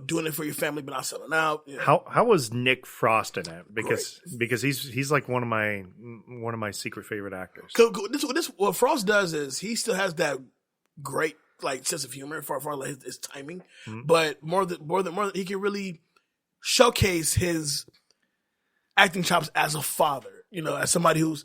doing it for your family but not selling out. How was Nick Frost in it? Because he's like one of my secret favorite actors. What Frost does is he still has that great like sense of humor for like his timing, but more than he can really showcase his acting chops as a father, as somebody who's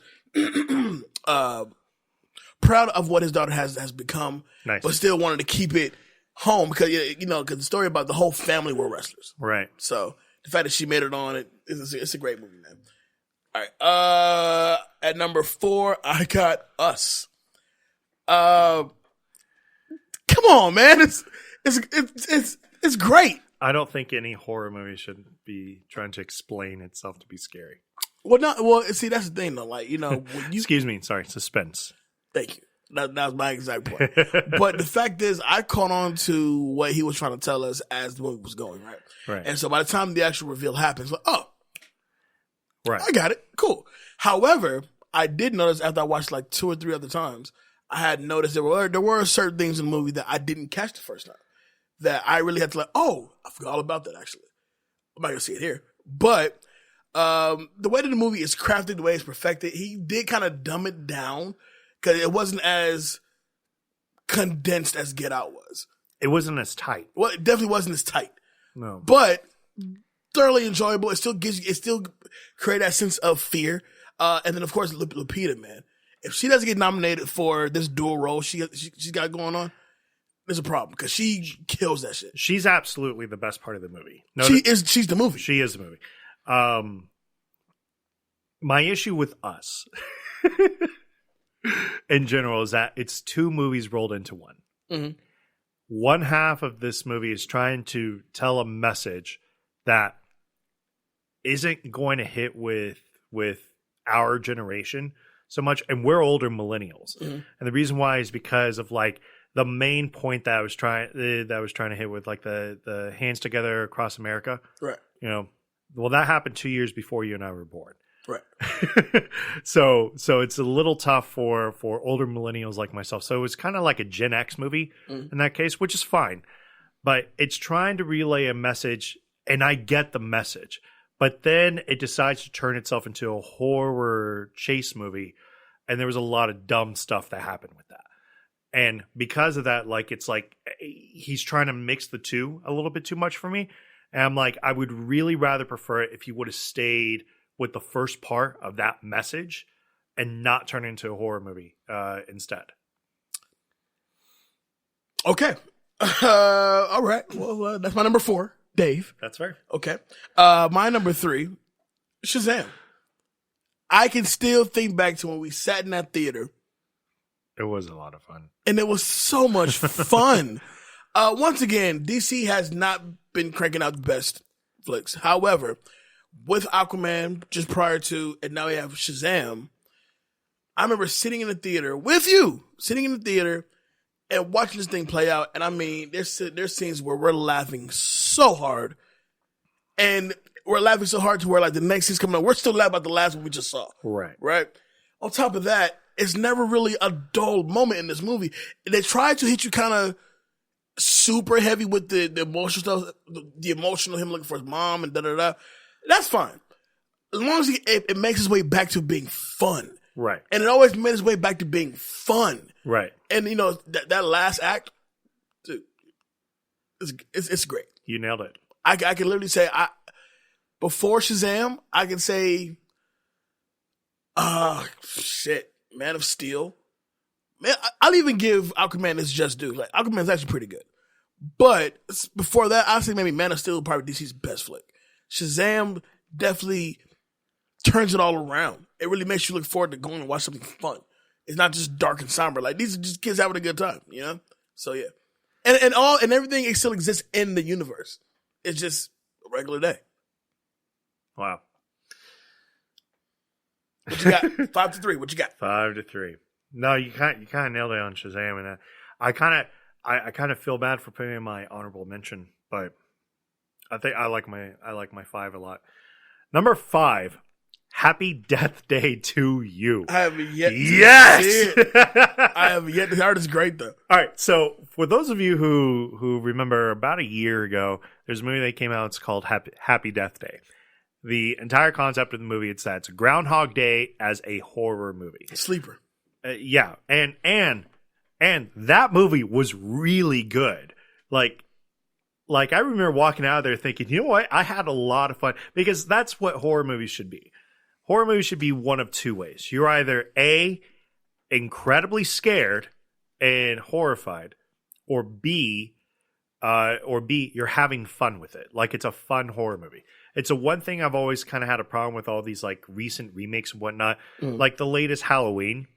proud of what his daughter has become, nice. But still wanted to keep it home because because the story about the whole family were wrestlers, right? So the fact that she made it on it's a great movie, man. All right, at number 4, I got Us. Come on, man. It's great. I don't think any horror movie should be trying to explain itself to be scary. See, that's the thing though. Like, when you excuse me, sorry, suspense. Thank you. That was my exact point. But the fact is, I caught on to what he was trying to tell us as the movie was going, right? Right. And so by the time the actual reveal happens, like, oh, right, I got it. Cool. However, I did notice after I watched like 2 or 3 other times, I had noticed there were certain things in the movie that I didn't catch the first time. That I really had to I forgot all about that actually. I'm not gonna see it here. But the way that the movie is crafted, the way it's perfected, he did kind of dumb it down because it wasn't as condensed as Get Out was. It wasn't as tight. Well, it definitely wasn't as tight. No. But thoroughly enjoyable. It still create that sense of fear. And then of course Lupita, man. If she doesn't get nominated for this dual role she's got going on, there's a problem because she kills that shit. She's absolutely the best part of the movie. She's the movie. She is the movie. My issue with Us in general is that it's 2 movies rolled into one. Mm-hmm. One half of this movie is trying to tell a message that isn't going to hit with our generation so much, and we're older millennials, and the reason why is because of like the main point that I was trying to hit with like the hands together across America, right? Well, that happened 2 years before you and I were born, right? so it's a little tough for older millennials like myself. So it's kind of like a Gen X movie in that case, which is fine, but it's trying to relay a message, and I get the message. But then it decides to turn itself into a horror chase movie, and there was a lot of dumb stuff that happened with that. And because of that, like it's like he's trying to mix the two a little bit too much for me. And I'm like, I would really rather prefer it if he would have stayed with the first part of that message and not turn it into a horror movie instead. Okay. All right. Well, that's my number 4. Dave. That's fair. Okay. My number 3, Shazam. I can still think back to when we sat in that theater. It was a lot of fun. And it was so much fun. Once again, DC has not been cranking out the best flicks. However, with Aquaman just prior to, and now we have Shazam, I remember sitting in the theater with you, and watching this thing play out. And I mean, there's scenes where we're laughing so hard, and we're laughing so hard to where like the next scene's coming up, we're still laughing about the last one we just saw. Right. On top of that, it's never really a dull moment in this movie. They try to hit you kind of super heavy with the emotional stuff, the emotional him looking for his mom and da-da-da. That's fine. As long as it makes its way back to being fun. Right. And it always made its way back to being fun. Right. And, that last act, dude, it's great. You nailed it. I can literally say, before Shazam, I can say, Man of Steel. Man, I'll even give Aquaman its just due. Like, Aquaman's actually pretty good. But before that, I'd say maybe Man of Steel probably DC's best flick. Shazam definitely turns it all around. It really makes you look forward to going and watch something fun. It's not just dark and somber. Like, these are just kids having a good time, you know? So, yeah. And everything, it still exists in the universe. It's just a regular day. Wow. What you got? 5-3. What you got? 5-3. No, you kind of nailed it on Shazam, and I kind of feel bad for putting in my honorable mention, but I think I like my 5 a lot. Number 5, Happy Death Day to You. I haven't yet. Yes, I haven't yet. The art is great though. All right, so for those of you who remember, about a year ago, there's a movie that came out. It's called Happy Death Day. The entire concept of the movie, it's Groundhog Day as a horror movie. Sleeper. Yeah, and that movie was really good. Like I remember walking out of there thinking, you know what? I had a lot of fun, because that's what horror movies should be. Horror movies should be one of two ways. You're either A, incredibly scared and horrified, or B, you're having fun with it. Like, it's a fun horror movie. It's a one thing I've always kind of had a problem with all these like recent remakes and whatnot. Like the latest Halloween,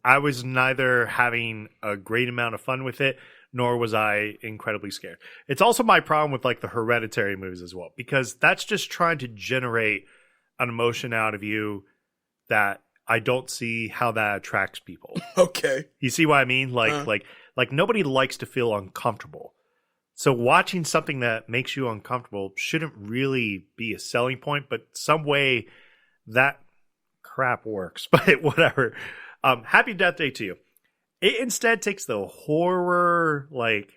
I was neither having a great amount of fun with it, nor was I incredibly scared. It's also my problem with like the Hereditary movies as well, because that's just trying to generate an emotion out of you that I don't see how that attracts people. Okay. You see what I mean? Like nobody likes to feel uncomfortable. So watching something that makes you uncomfortable shouldn't really be a selling point, but some way that crap works. But whatever. Happy Death Day to You. It instead takes the horror like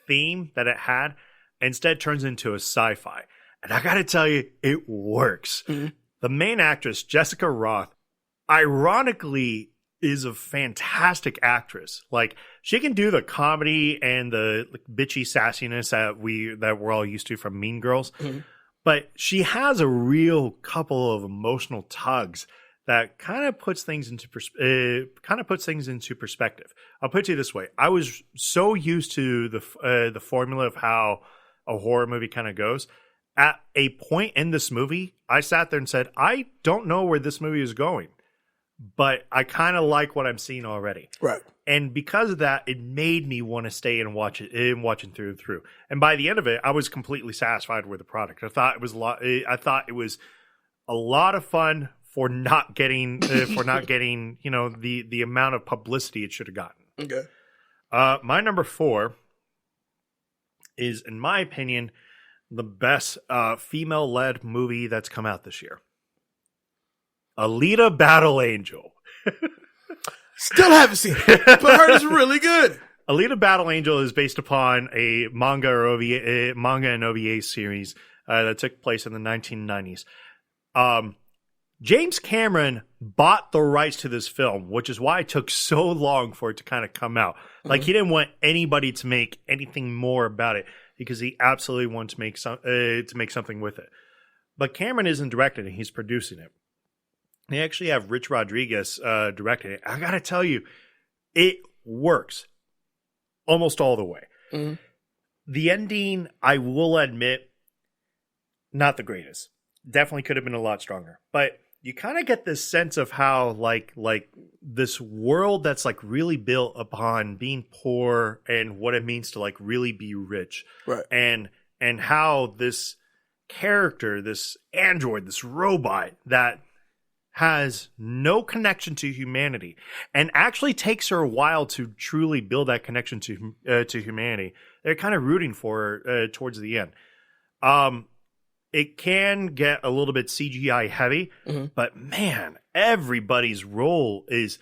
theme that it had, instead turns into a sci-fi. And I gotta tell you, it works. The main actress, Jessica Roth, ironically is a fantastic actress. Like, she can do the comedy and the bitchy sassiness that we're all used to from Mean Girls. But she has a real couple of emotional tugs that kind of puts things into perspective. I'll put it this way: I was so used to the formula of how a horror movie kind of goes. At a point in this movie, I sat there and said, I don't know where this movie is going, but I kind of like what I'm seeing already. Right. And because of that, it made me want to stay and watch it, and watching through and through. And by the end of it, I was completely satisfied with the product. I thought it was a lot of fun for not getting the amount of publicity it should have gotten. Okay. My number 4 is, in my opinion, the best female-led movie that's come out this year. Alita Battle Angel. Still haven't seen it, but heard it's really good. Alita Battle Angel is based upon a manga and OVA series that took place in the 1990s. James Cameron bought the rights to this film, which is why it took so long for it to kind of come out. Like, he didn't want anybody to make anything more about it, because he absolutely wanted to make something with it. But Cameron isn't directing it; he's producing it. They actually have Rich Rodriguez directing it. I gotta tell you, it works almost all the way. The ending, I will admit, not the greatest. Definitely could have been a lot stronger. But you kind of get this sense of how like this world that's like really built upon being poor and what it means to like really be rich. Right. And how this character, this android, this robot that has no connection to humanity, and actually takes her a while to truly build that connection to humanity. They're kind of rooting for her towards the end. It can get a little bit CGI heavy, but man, everybody's role is.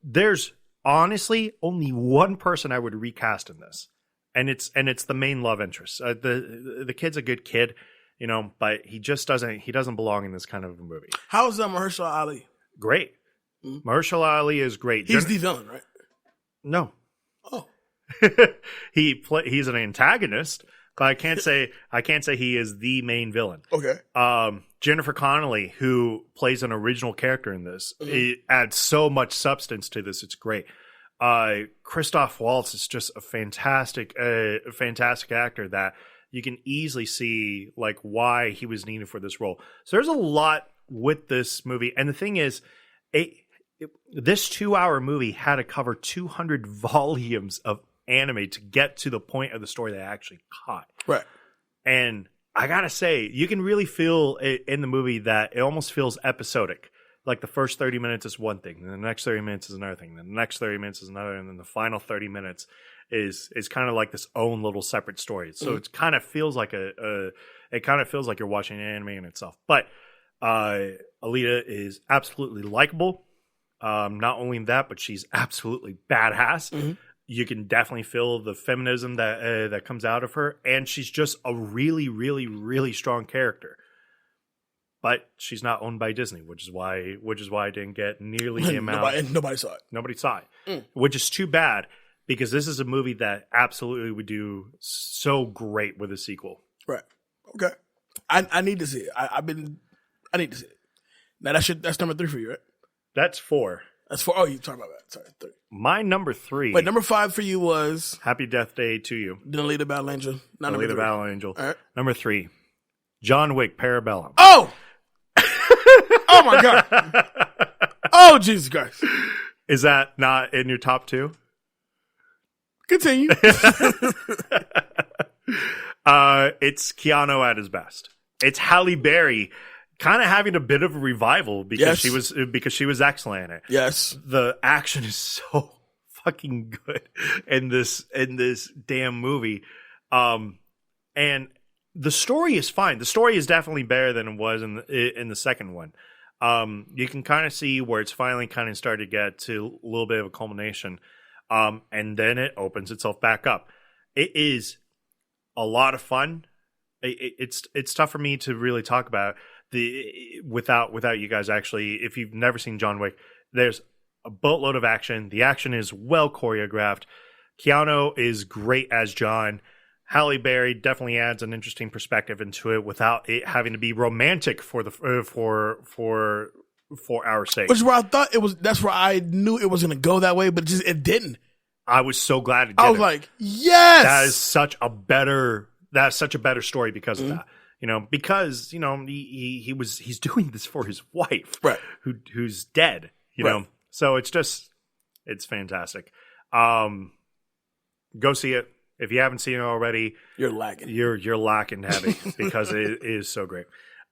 There's honestly only one person I would recast in this, and it's the main love interest. The kid's a good kid, but he doesn't belong in this kind of a movie. How is Mahershala Ali? Great. Mahershala Ali is great. He's the villain, right? No. Oh. He's an antagonist. But I can't say he is the main villain. Okay. Jennifer Connelly, who plays an original character in this, it adds so much substance to this. It's great. Christoph Waltz is just a fantastic actor that you can easily see like why he was needed for this role. So there's a lot with this movie, and the thing is, this 2-hour movie had to cover 200 volumes of anime to get to the point of the story that I actually caught. Right. And I gotta say, you can really feel in the movie that it almost feels episodic. Like the first 30 minutes is one thing, and the next 30 minutes is another thing, then the next 30 minutes is another, and then the final 30 minutes is kind of like this own little separate story. So it kind of feels like you're watching an anime in itself. But Alita is absolutely likable. Not only that, but she's absolutely badass. Mm-hmm. You can definitely feel the feminism that comes out of her, and she's just a really, really, really strong character. But she's not owned by Disney, which is why I didn't get nearly the amount. Nobody saw it. Nobody saw it, which is too bad because this is a movie that absolutely would do so great with a sequel. Right. Okay. I need to see it. I need to see it. Now that's number 3 for you, right? That's 4. That's 4. Oh, you talking about that? Sorry, 3. My number 3. Wait, number 5 for you was Happy Death Day to You. Alita Battle Angel. Not Alita Battle Angel. All right. Number 3, John Wick Parabellum. Oh. Oh my God. Oh Jesus Christ. Is that not in your top 2? Continue. It's Keanu at his best. It's Halle Berry kind of having a bit of a revival because she was excellent in it. Yes. The action is so fucking good in this damn movie. And the story is fine. The story is definitely better than it was in the second one. You can kind of see where it's finally kind of started to get to a little bit of a culmination. And then it opens itself back up. It is a lot of fun. It's tough for me to really talk about without you guys actually. If you've never seen John Wick, there's a boatload of action. The action is well choreographed. Keanu is great as John. Halle Berry definitely adds an interesting perspective into it without it having to be romantic for our sake. Which is where I thought it was. That's where I knew it was going to go that way, but it didn't. I was so glad it did. I was like, yes, that is such a better story because of that. Because he's doing this for his wife, right? Who's dead. You know, so it's fantastic. Go see it. If you haven't seen it already, you're lacking. You're lacking heavy because it is so great.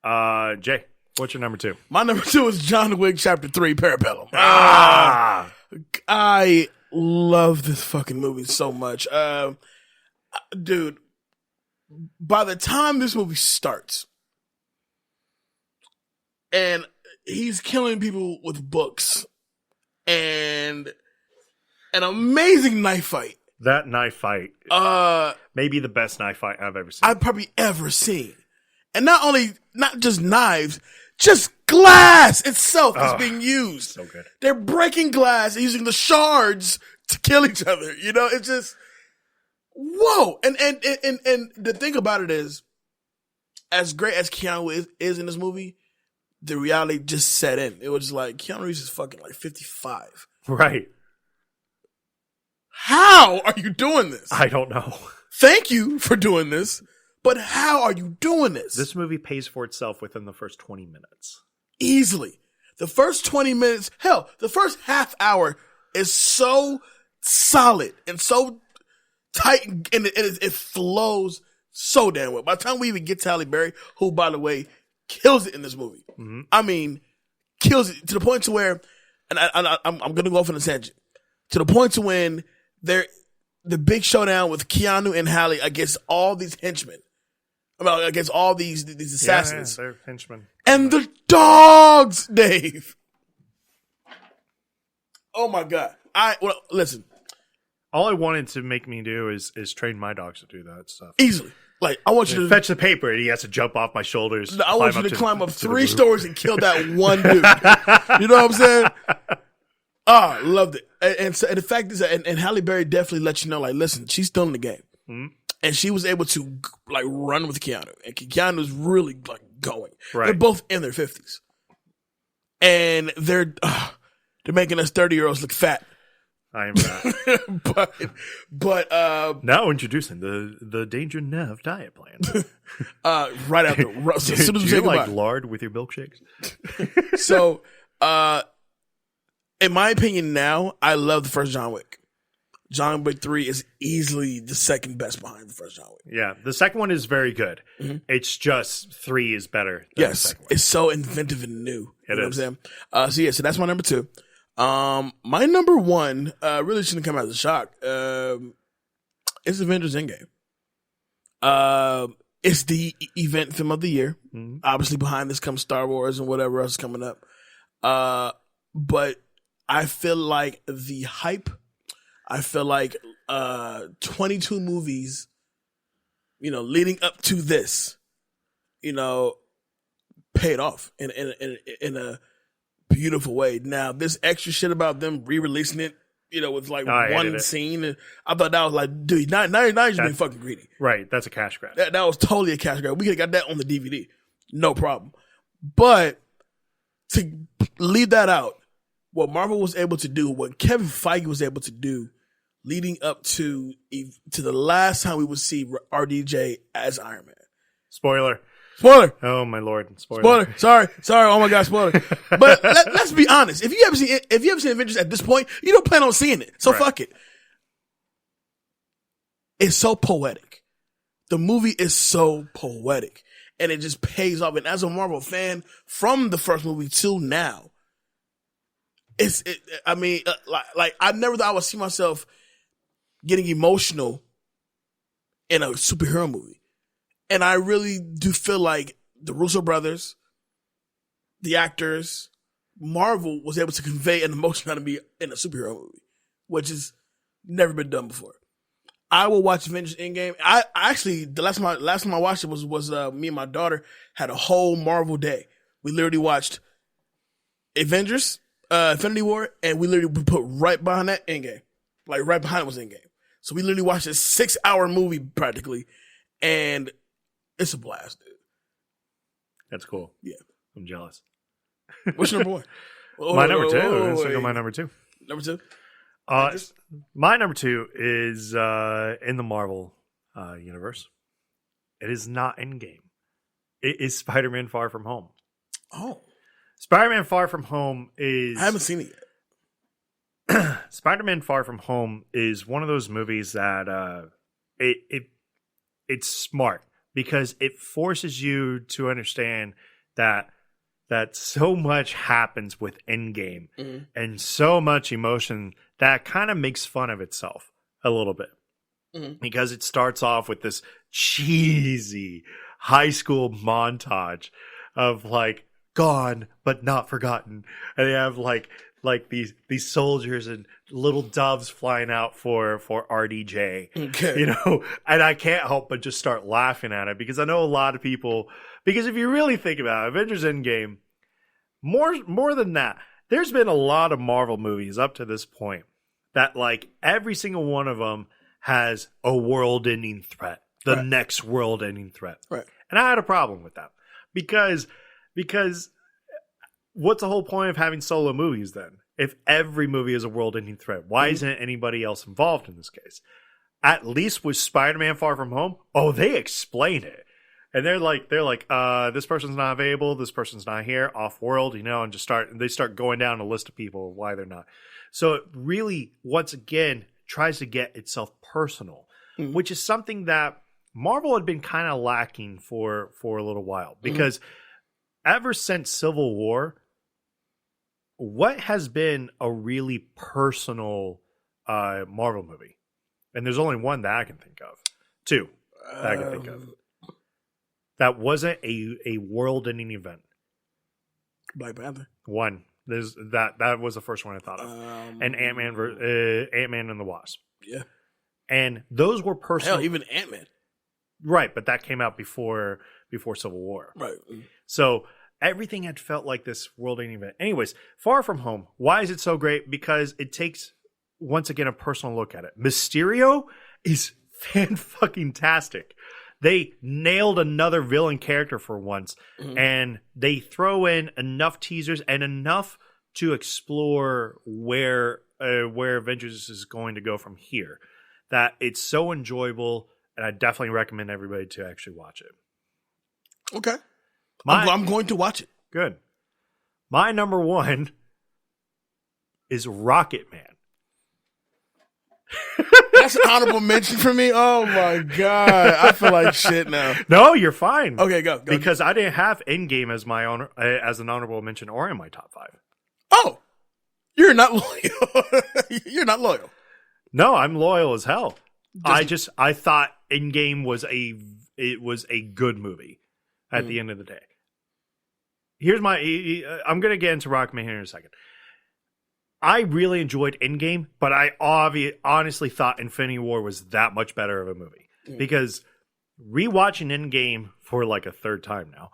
Jay, what's your number 2? My number 2 is John Wick Chapter 3 Parabellum. I love this fucking movie so much. Dude, by the time this movie starts and he's killing people with books and an amazing knife fight. That knife fight, maybe the best knife fight I've ever seen. I've probably ever seen. And not just knives, just glass itself is being used. So good. They're breaking glass and using the shards to kill each other. It's just, whoa. And the thing about it is, as great as Keanu is in this movie, the reality just set in. It was like, Keanu Reeves is fucking like 55. Right. How are you doing this? I don't know. Thank you for doing this, but how are you doing this? This movie pays for itself within the first 20 minutes. Easily. The first 20 minutes, hell, the first half hour is so solid and so tight, and it flows so damn well. By the time we even get to Halle Berry, who, by the way, kills it in this movie. Mm-hmm. I mean, kills it to the point to where, and I'm going to go off on a tangent, to the point to when the big showdown with Keanu and Halle against all these henchmen. Against all these assassins. Yeah, they're henchmen. And the dogs, Dave. Oh my God. Listen. All I wanted to make me do is train my dogs to do that stuff. Easily. Like, I want you to fetch the paper and he has to jump off my shoulders. I want you to climb up 3 stories and kill that one dude. You know what I'm saying? I loved it. And the fact is that, and Halle Berry definitely let you know, like, listen, she's still in the game. Mm-hmm. And she was able to, like, run with Keanu. And Keanu's really, like, going. Right. They're both in their 50s. And they're making us 30-year-olds look fat. I am not. but now introducing the Danger Nev diet plan. Right after. As soon as do you like lard with your milkshakes? So, In my opinion now, I love the first John Wick. John Wick 3 is easily the second best behind the first John Wick. Yeah, the second one is very good. Mm-hmm. It's just 3 is better than the second one. It's so inventive and new. It is. Know what I'm saying? So that's my number 2. My number 1 really shouldn't come as a shock. It's Avengers Endgame. It's the event film of the year. Mm-hmm. Obviously, behind this comes Star Wars and whatever else is coming up. But I feel like the hype, I feel like 22 movies, leading up to this, paid off in a beautiful way. Now, this extra shit about them re-releasing it, with like one scene, and I thought that was like, dude, now you're just being fucking greedy. Right, that's a cash grab. That was totally a cash grab. We could have got that on the DVD, no problem. But to leave that out, what Marvel was able to do, what Kevin Feige was able to do, leading up to the last time we would see RDJ as Iron Man. Spoiler. Oh my lord! Spoiler. Sorry. Oh my god, spoiler. But let's be honest. If you ever seen Avengers at this point, you don't plan on seeing it. So fuck it. It's so poetic. The movie is so poetic, and it just pays off. And as a Marvel fan, from the first movie till now, I never thought I would see myself getting emotional in a superhero movie. And I really do feel like the Russo brothers, the actors, Marvel was able to convey an emotion out of me in a superhero movie, which has never been done before. I will watch Avengers Endgame. I actually, the last time I watched it was me and my daughter had a whole Marvel day. We literally watched Avengers, Infinity War, and we put right behind that Endgame. Like right behind it was Endgame. So we literally watched a 6-hour movie practically, and it's a blast, dude. That's cool. Yeah. I'm jealous. What's your number 1? My number 2. Let's go my number 2. Number 2? My number 2 is in the Marvel universe. It is not Endgame. It is Spider-Man Far From Home. Oh. Spider-Man Far From Home is... I haven't seen it yet. Spider-Man Far From Home is one of those movies that it's smart. Because it forces you to understand that so much happens with Endgame and so much emotion that kind of makes fun of itself a little bit. Mm-hmm. Because it starts off with this cheesy high school montage of like gone but not forgotten. And they have like these soldiers and little doves flying out for RDJ, okay. And I can't help but just start laughing at it because I know a lot of people, because if you really think about it, Avengers Endgame, more than that, there's been a lot of Marvel movies up to this point that like every single one of them has a world-ending threat, the next world-ending threat. Right. And I had a problem with that because what's the whole point of having solo movies then? If every movie is a world-ending threat, why isn't anybody else involved in this case? At least with Spider-Man Far From Home, they explain it. And they're like, this person's not available, this person's not here, off-world, and they start going down a list of people of why they're not. So it really, once again, tries to get itself personal, which is something that Marvel had been kind of lacking for a little while. Because ever since Civil War, what has been a really personal Marvel movie? And there's only one that I can think of. 2 that I can think of. That wasn't a world-ending event. Black Panther. 1. That was the first one I thought of. And Ant-Man and the Wasp. Yeah. And those were personal. Hell, even Ant-Man. Right, but that came out before Civil War. Right. So everything had felt like this world-ending event. Anyways, Far From Home. Why is it so great? Because it takes, once again, a personal look at it. Mysterio is fan-fucking-tastic. They nailed another villain character for once, and they throw in enough teasers and enough to explore where Avengers is going to go from here that it's so enjoyable, and I definitely recommend everybody to actually watch it. Okay. I'm going to watch it. Good. My number 1 is Rocket Man. That's an honorable mention for me. Oh my god, I feel like shit now. No, you're fine. Okay, go. Because I didn't have Endgame as my as an honorable mention or in my top 5. Oh, you're not loyal. You're not loyal. No, I'm loyal as hell. I thought Endgame was a good movie at the end of the day. Here's I'm going to get into Rockman here in a second. I really enjoyed Endgame, but I honestly thought Infinity War was that much better of a movie. Because rewatching Endgame for like a third time now.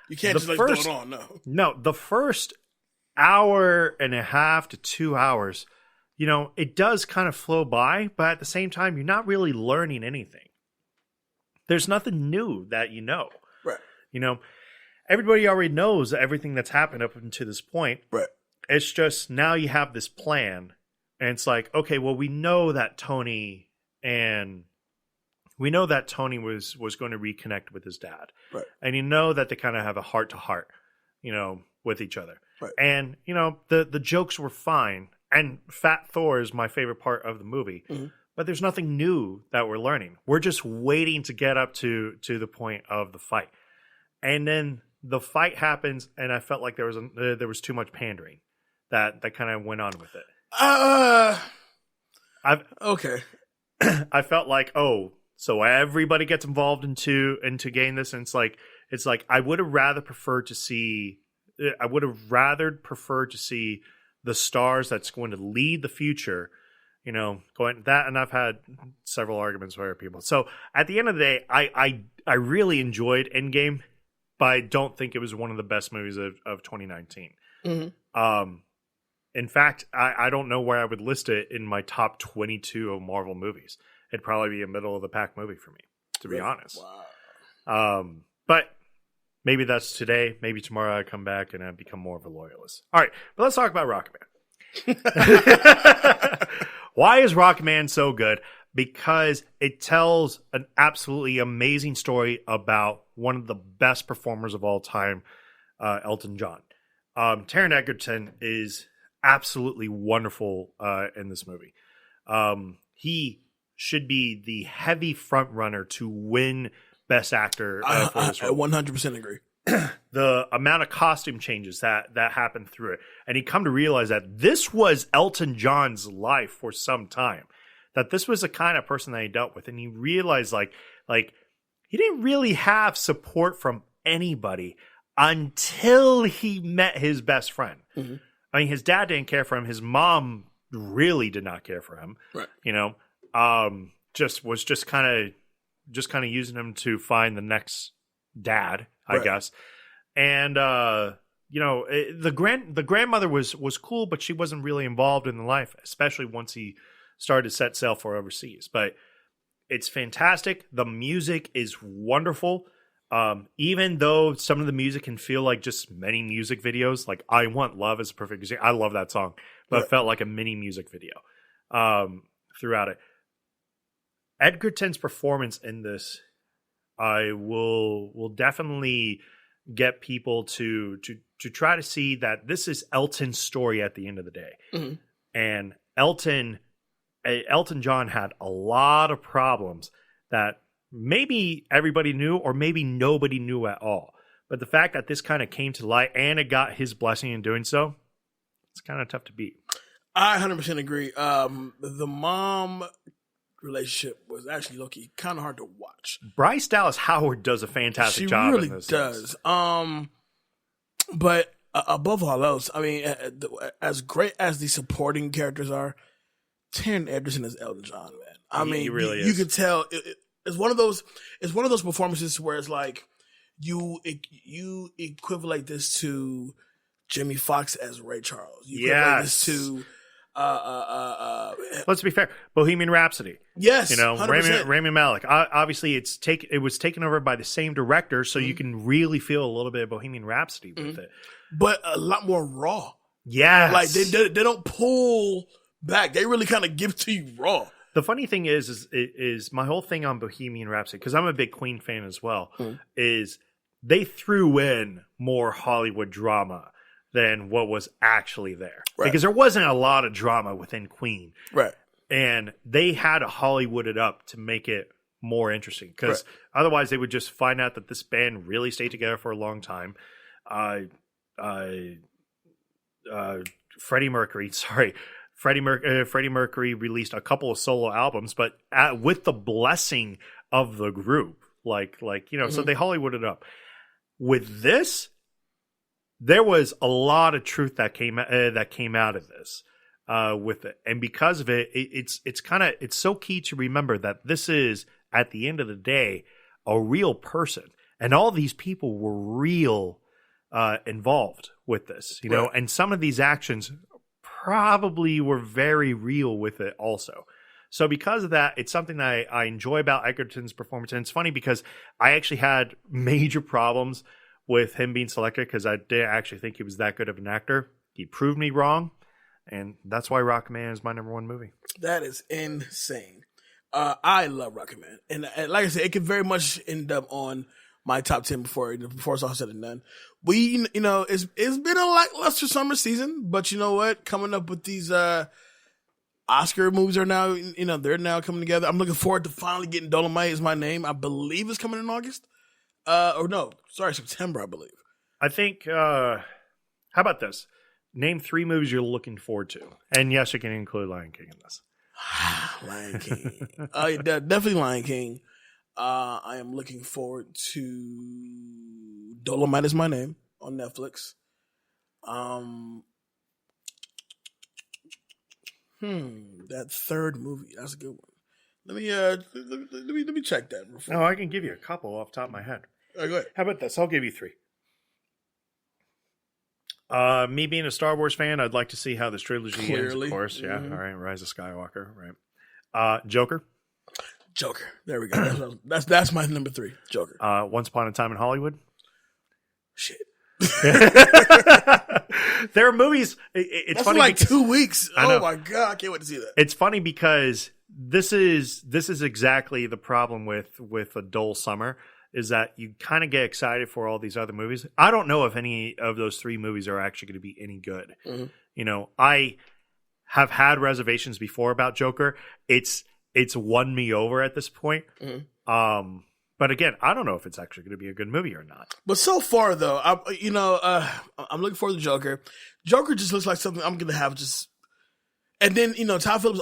You can't just throw it on, no. No, the first hour and a half to 2 hours, it does kind of flow by, but at the same time, you're not really learning anything. There's nothing new that you know. Right. Everybody already knows everything that's happened up until this point. Right. It's just now you have this plan, and it's like, okay, well, we know that Tony was going to reconnect with his dad. Right. And that they kind of have a heart-to-heart, with each other. Right. And, the jokes were fine. And Fat Thor is my favorite part of the movie. Mm-hmm. But there's nothing new that we're learning. We're just waiting to get up to the point of the fight. And then the fight happens, and I felt like there was too much pandering that kind of went on with it. Okay. I felt like, so everybody gets involved into getting this, and it's like I would have rather preferred to see the stars that's going to lead the future, going that. And I've had several arguments with people. So at the end of the day, I really enjoyed Endgame, but I don't think it was one of the best movies of 2019. Mm-hmm. In fact, I don't know where I would list it in my top 22 of Marvel movies. It'd probably be a middle of the pack movie for me, to be honest. Wow. But maybe that's today. Maybe tomorrow I come back and I become more of a loyalist. All right, but let's talk about Rocketman. Why is Rocketman so good? Because it tells an absolutely amazing story about one of the best performers of all time, Elton John. Taron Egerton is absolutely wonderful in this movie. He should be the heavy front runner to win Best Actor for this role. I 100% agree. The amount of costume changes that happened through it. And he come to realize that this was Elton John's life for some time. That this was the kind of person that he dealt with. And he realized like he didn't really have support from anybody until he met his best friend. Mm-hmm. I mean, his dad didn't care for him. His mom really did not care for him. Right. Was kind of using him to find the next dad, I guess. And the grandmother was cool, but she wasn't really involved in the life, especially once he started to set sail for overseas. But it's fantastic. The music is wonderful. Even though some of the music can feel like just many music videos, like I Want Love is a perfect example. I love that song, but it felt like a mini music video throughout it. Edgerton's performance in this, I will definitely get people to try to see that this is Elton's story at the end of the day. Mm-hmm. And Elton John had a lot of problems that maybe everybody knew or maybe nobody knew at all. But the fact that this kind of came to light and it got his blessing in doing so, it's kind of tough to beat. I 100% agree. The mom relationship was actually low-key kind of hard to watch. Bryce Dallas Howard does a fantastic job in this. She really does. But above all else, I mean, as great as the supporting characters are, Taron Egerton is Elton John, man. I mean, he really is. You can tell it's one of those performances where it's like you equivalent this to Jimmy Foxx as Ray Charles. You equivalent this to let's be fair, Bohemian Rhapsody. Yes, Rami Malek. Obviously, it was taken over by the same director, so you can really feel a little bit of Bohemian Rhapsody with it, but a lot more raw. Yes, like they don't pull back; they really kind of give to you raw. The funny thing is my whole thing on Bohemian Rhapsody, because I'm a big Queen fan as well, is they threw in more Hollywood drama than what was actually there. Right. Because there wasn't a lot of drama within Queen. Right. And they had to Hollywood it up to make it more interesting. Because otherwise they would just find out that this band really stayed together for a long time. Freddie Mercury released a couple of solo albums, but with the blessing of the group. So they Hollywooded it up. With this, there was a lot of truth that came out of this with it, and because of it, it's so key to remember that this is, at the end of the day, a real person, and all these people were real involved with this, you know, and some of these actions probably were very real with it also. So because of that, it's something that I enjoy about Egerton's performance, and it's funny because I actually had major problems with him being selected because I didn't actually think he was that good of an actor. He proved me wrong, and that's why Rocketman is my number one movie. That is insane. I love Rocketman, and like I said, it could very much end up on my top 10 before it's all said and done. It's been a lackluster summer season, but you know what? Coming up with these Oscar movies are now, they're now coming together. I'm looking forward to finally getting Dolomite Is My Name. I believe it's coming in August. September, I believe. I think, how about this? Name 3 movies you're looking forward to. And yes, you can include Lion King in this. Lion King. Definitely Lion King. I am looking forward to Dolomite Is My Name on Netflix. That third movie, that's a good one. Let me check that. No, I can give you a couple off the top of my head. All right, go ahead. How about this? I'll give you 3. Me being a Star Wars fan, I'd like to see how this trilogy ends, of course. Yeah, all right. Rise of Skywalker, right. Joker. There we go. That's my number 3. Joker. Once Upon a Time in Hollywood. Shit. There are movies. It's that's funny like because, 2 weeks. Oh my god, I can't wait to see that. It's funny because this is exactly the problem with a dull summer, is that you kind of get excited for all these other movies. I don't know if any of those 3 movies are actually going to be any good. Mm-hmm. I have had reservations before about Joker. It's won me over at this point. Mm-hmm. But again, I don't know if it's actually going to be a good movie or not. But so far, though, I'm looking forward to Joker. Joker just looks like something I'm going to have just. And then Todd Phillips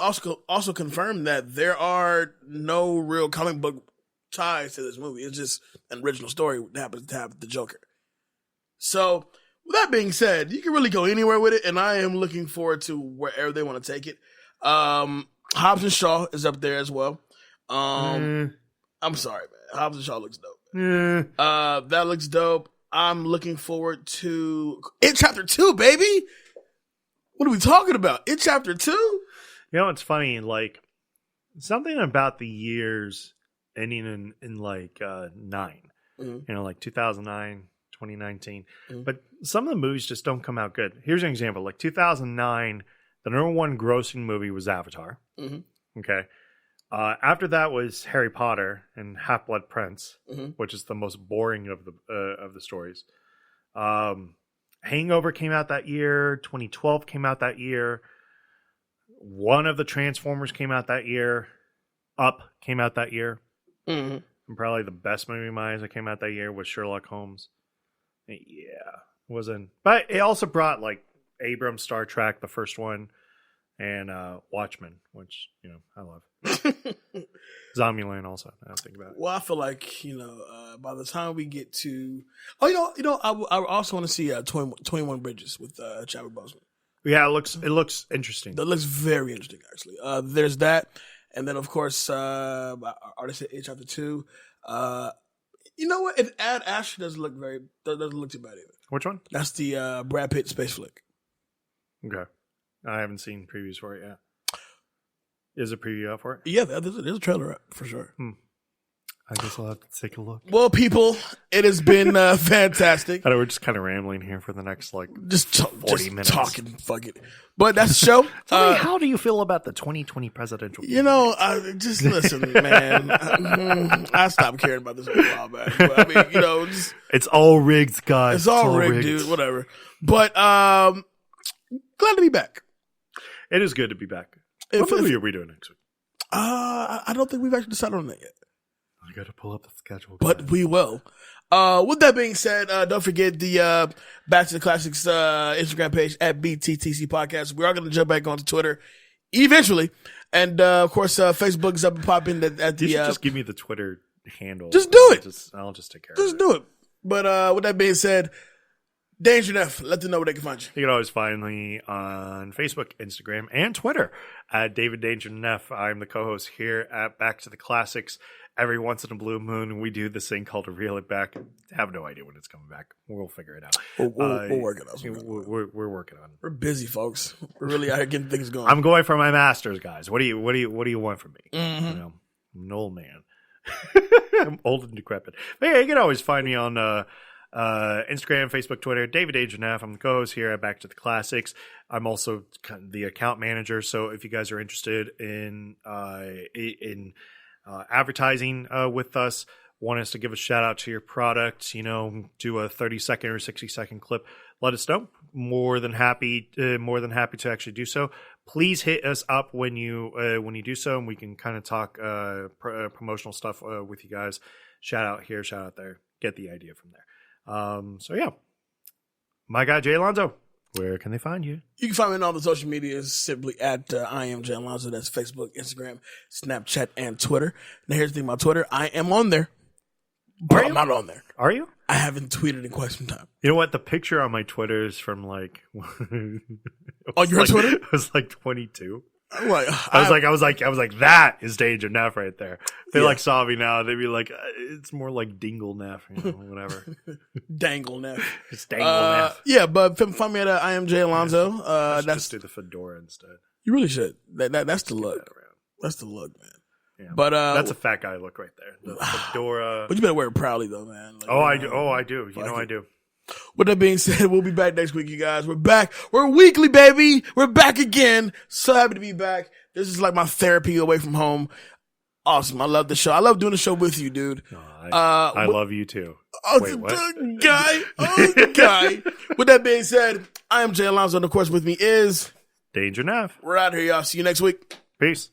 also confirmed that there are no real comic book ties to this movie. It's just an original story that happens to have the Joker. So with that being said, you can really go anywhere with it, and I am looking forward to wherever they want to take it. Hobbs and Shaw is up there as well. I'm sorry, man. Hobbs and Shaw looks dope. That looks dope. I'm looking forward to It Chapter 2, baby. What are we talking about? It Chapter 2? You know, it's funny, like, something about the years ending in 9. Mm-hmm. Like 2009, 2019. Mm-hmm. But some of the movies just don't come out good. Here's an example. Like 2009, the number one grossing movie was Avatar. Mm-hmm. Okay. After that was Harry Potter and Half-Blood Prince, mm-hmm. which is the most boring of the stories. Hangover came out that year. 2012 came out that year. One of the Transformers came out that year. Up came out that year. Mm-hmm. And probably the best movie in my eyes that came out that year was Sherlock Holmes. Yeah, it wasn't. But it also brought like Abrams' Star Trek, the first one, and Watchmen, which I love. Zombieland also. I don't think about it. Well, I feel like by the time we get to, I also want to see 21 Bridges with Chadwick Boseman. Yeah, it looks interesting. That looks very interesting, actually. There's that, and then of course, artist It Chapter 2. You know what? If Ad Asher doesn't look too bad either. Which one? That's the Brad Pitt space flick. Okay, I haven't seen previews for it yet. Is a preview out for it? Yeah, there's a trailer up for sure. I guess I'll have to take a look. Well, people, it has been fantastic. I know we're just kind of rambling here for the next, 40 minutes. Talking, fuck it. But that's the show. Tell me, how do you feel about the 2020 presidential? Just listen, man. I stopped caring about this a while back. But, I mean, it's all rigged, guys. It's all rigged, dude. Whatever. But glad to be back. It is good to be back. What movie are we doing next week? I don't think we've actually decided on that yet. I got to pull up the schedule. But we will. With that being said, don't forget the Back to the Classics Instagram page at BTTC Podcast. We are going to jump back onto Twitter eventually. And, of course, Facebook is up and popping at the... You should just give me the Twitter handle. Just do it. I'll just take care of Just it. do it. But with that being said, Danger Neff, let them know where they can find you. You can always find me on Facebook, Instagram, and Twitter at David Danger Neff. I'm the co-host here at Back to the Classics. Every once in a blue moon, we do this thing called Reel It Back. I have no idea when it's coming back. We'll figure it out. We'll work it out. We're working on it. We're busy, folks. We're really out here getting things going. I'm going for my masters, guys. What do you want from me? Mm-hmm. I'm an old man. I'm old and decrepit. But yeah, you can always find me on Instagram, Facebook, Twitter, David Danger Neff. I'm the co-host here at Back to the Classics. I'm also the account manager. So if you guys are interested in advertising with us, want us to give a shout out to your product, do a 30-second or 60-second clip, let us know. More than happy to actually do so. Please hit us up when you do so, and we can kind of talk promotional stuff with you guys. Shout out here, shout out there. Get the idea from there. So yeah, my guy Jay Alonso. Where can they find you? You can find me on all the social medias simply at I am Jay Alonso. That's Facebook, Instagram, Snapchat, and Twitter. Now here's the thing about Twitter. I am on there, but I'm not on there. Are you? I haven't tweeted in quite some time. You know what? The picture on my Twitter is from on your Twitter? It was 22. I was like, that is Danger Neff right there. They saw me now. They'd be like, it's more like Dingle Neff, whatever. Dangle Neff. It's Dangle Neff. Yeah, but find me at I am Jay Alonso. That's just do the fedora instead. You really should. That's the look. That's the look, man. Yeah, but that's a fat guy look right there. The fedora. But you better wear it proudly though, man. I do. I do. I do. With that being said, we'll be back next week, you guys. We're back. We're weekly, baby. We're back again. So happy to be back. This is like my therapy away from home. Awesome. I love the show. I love doing the show with you, dude. I love you too. Wait, what? Guy. With that being said, I am Jay Alonso, and of course with me is Danger Neff. We're out here, y'all. See you next week. Peace.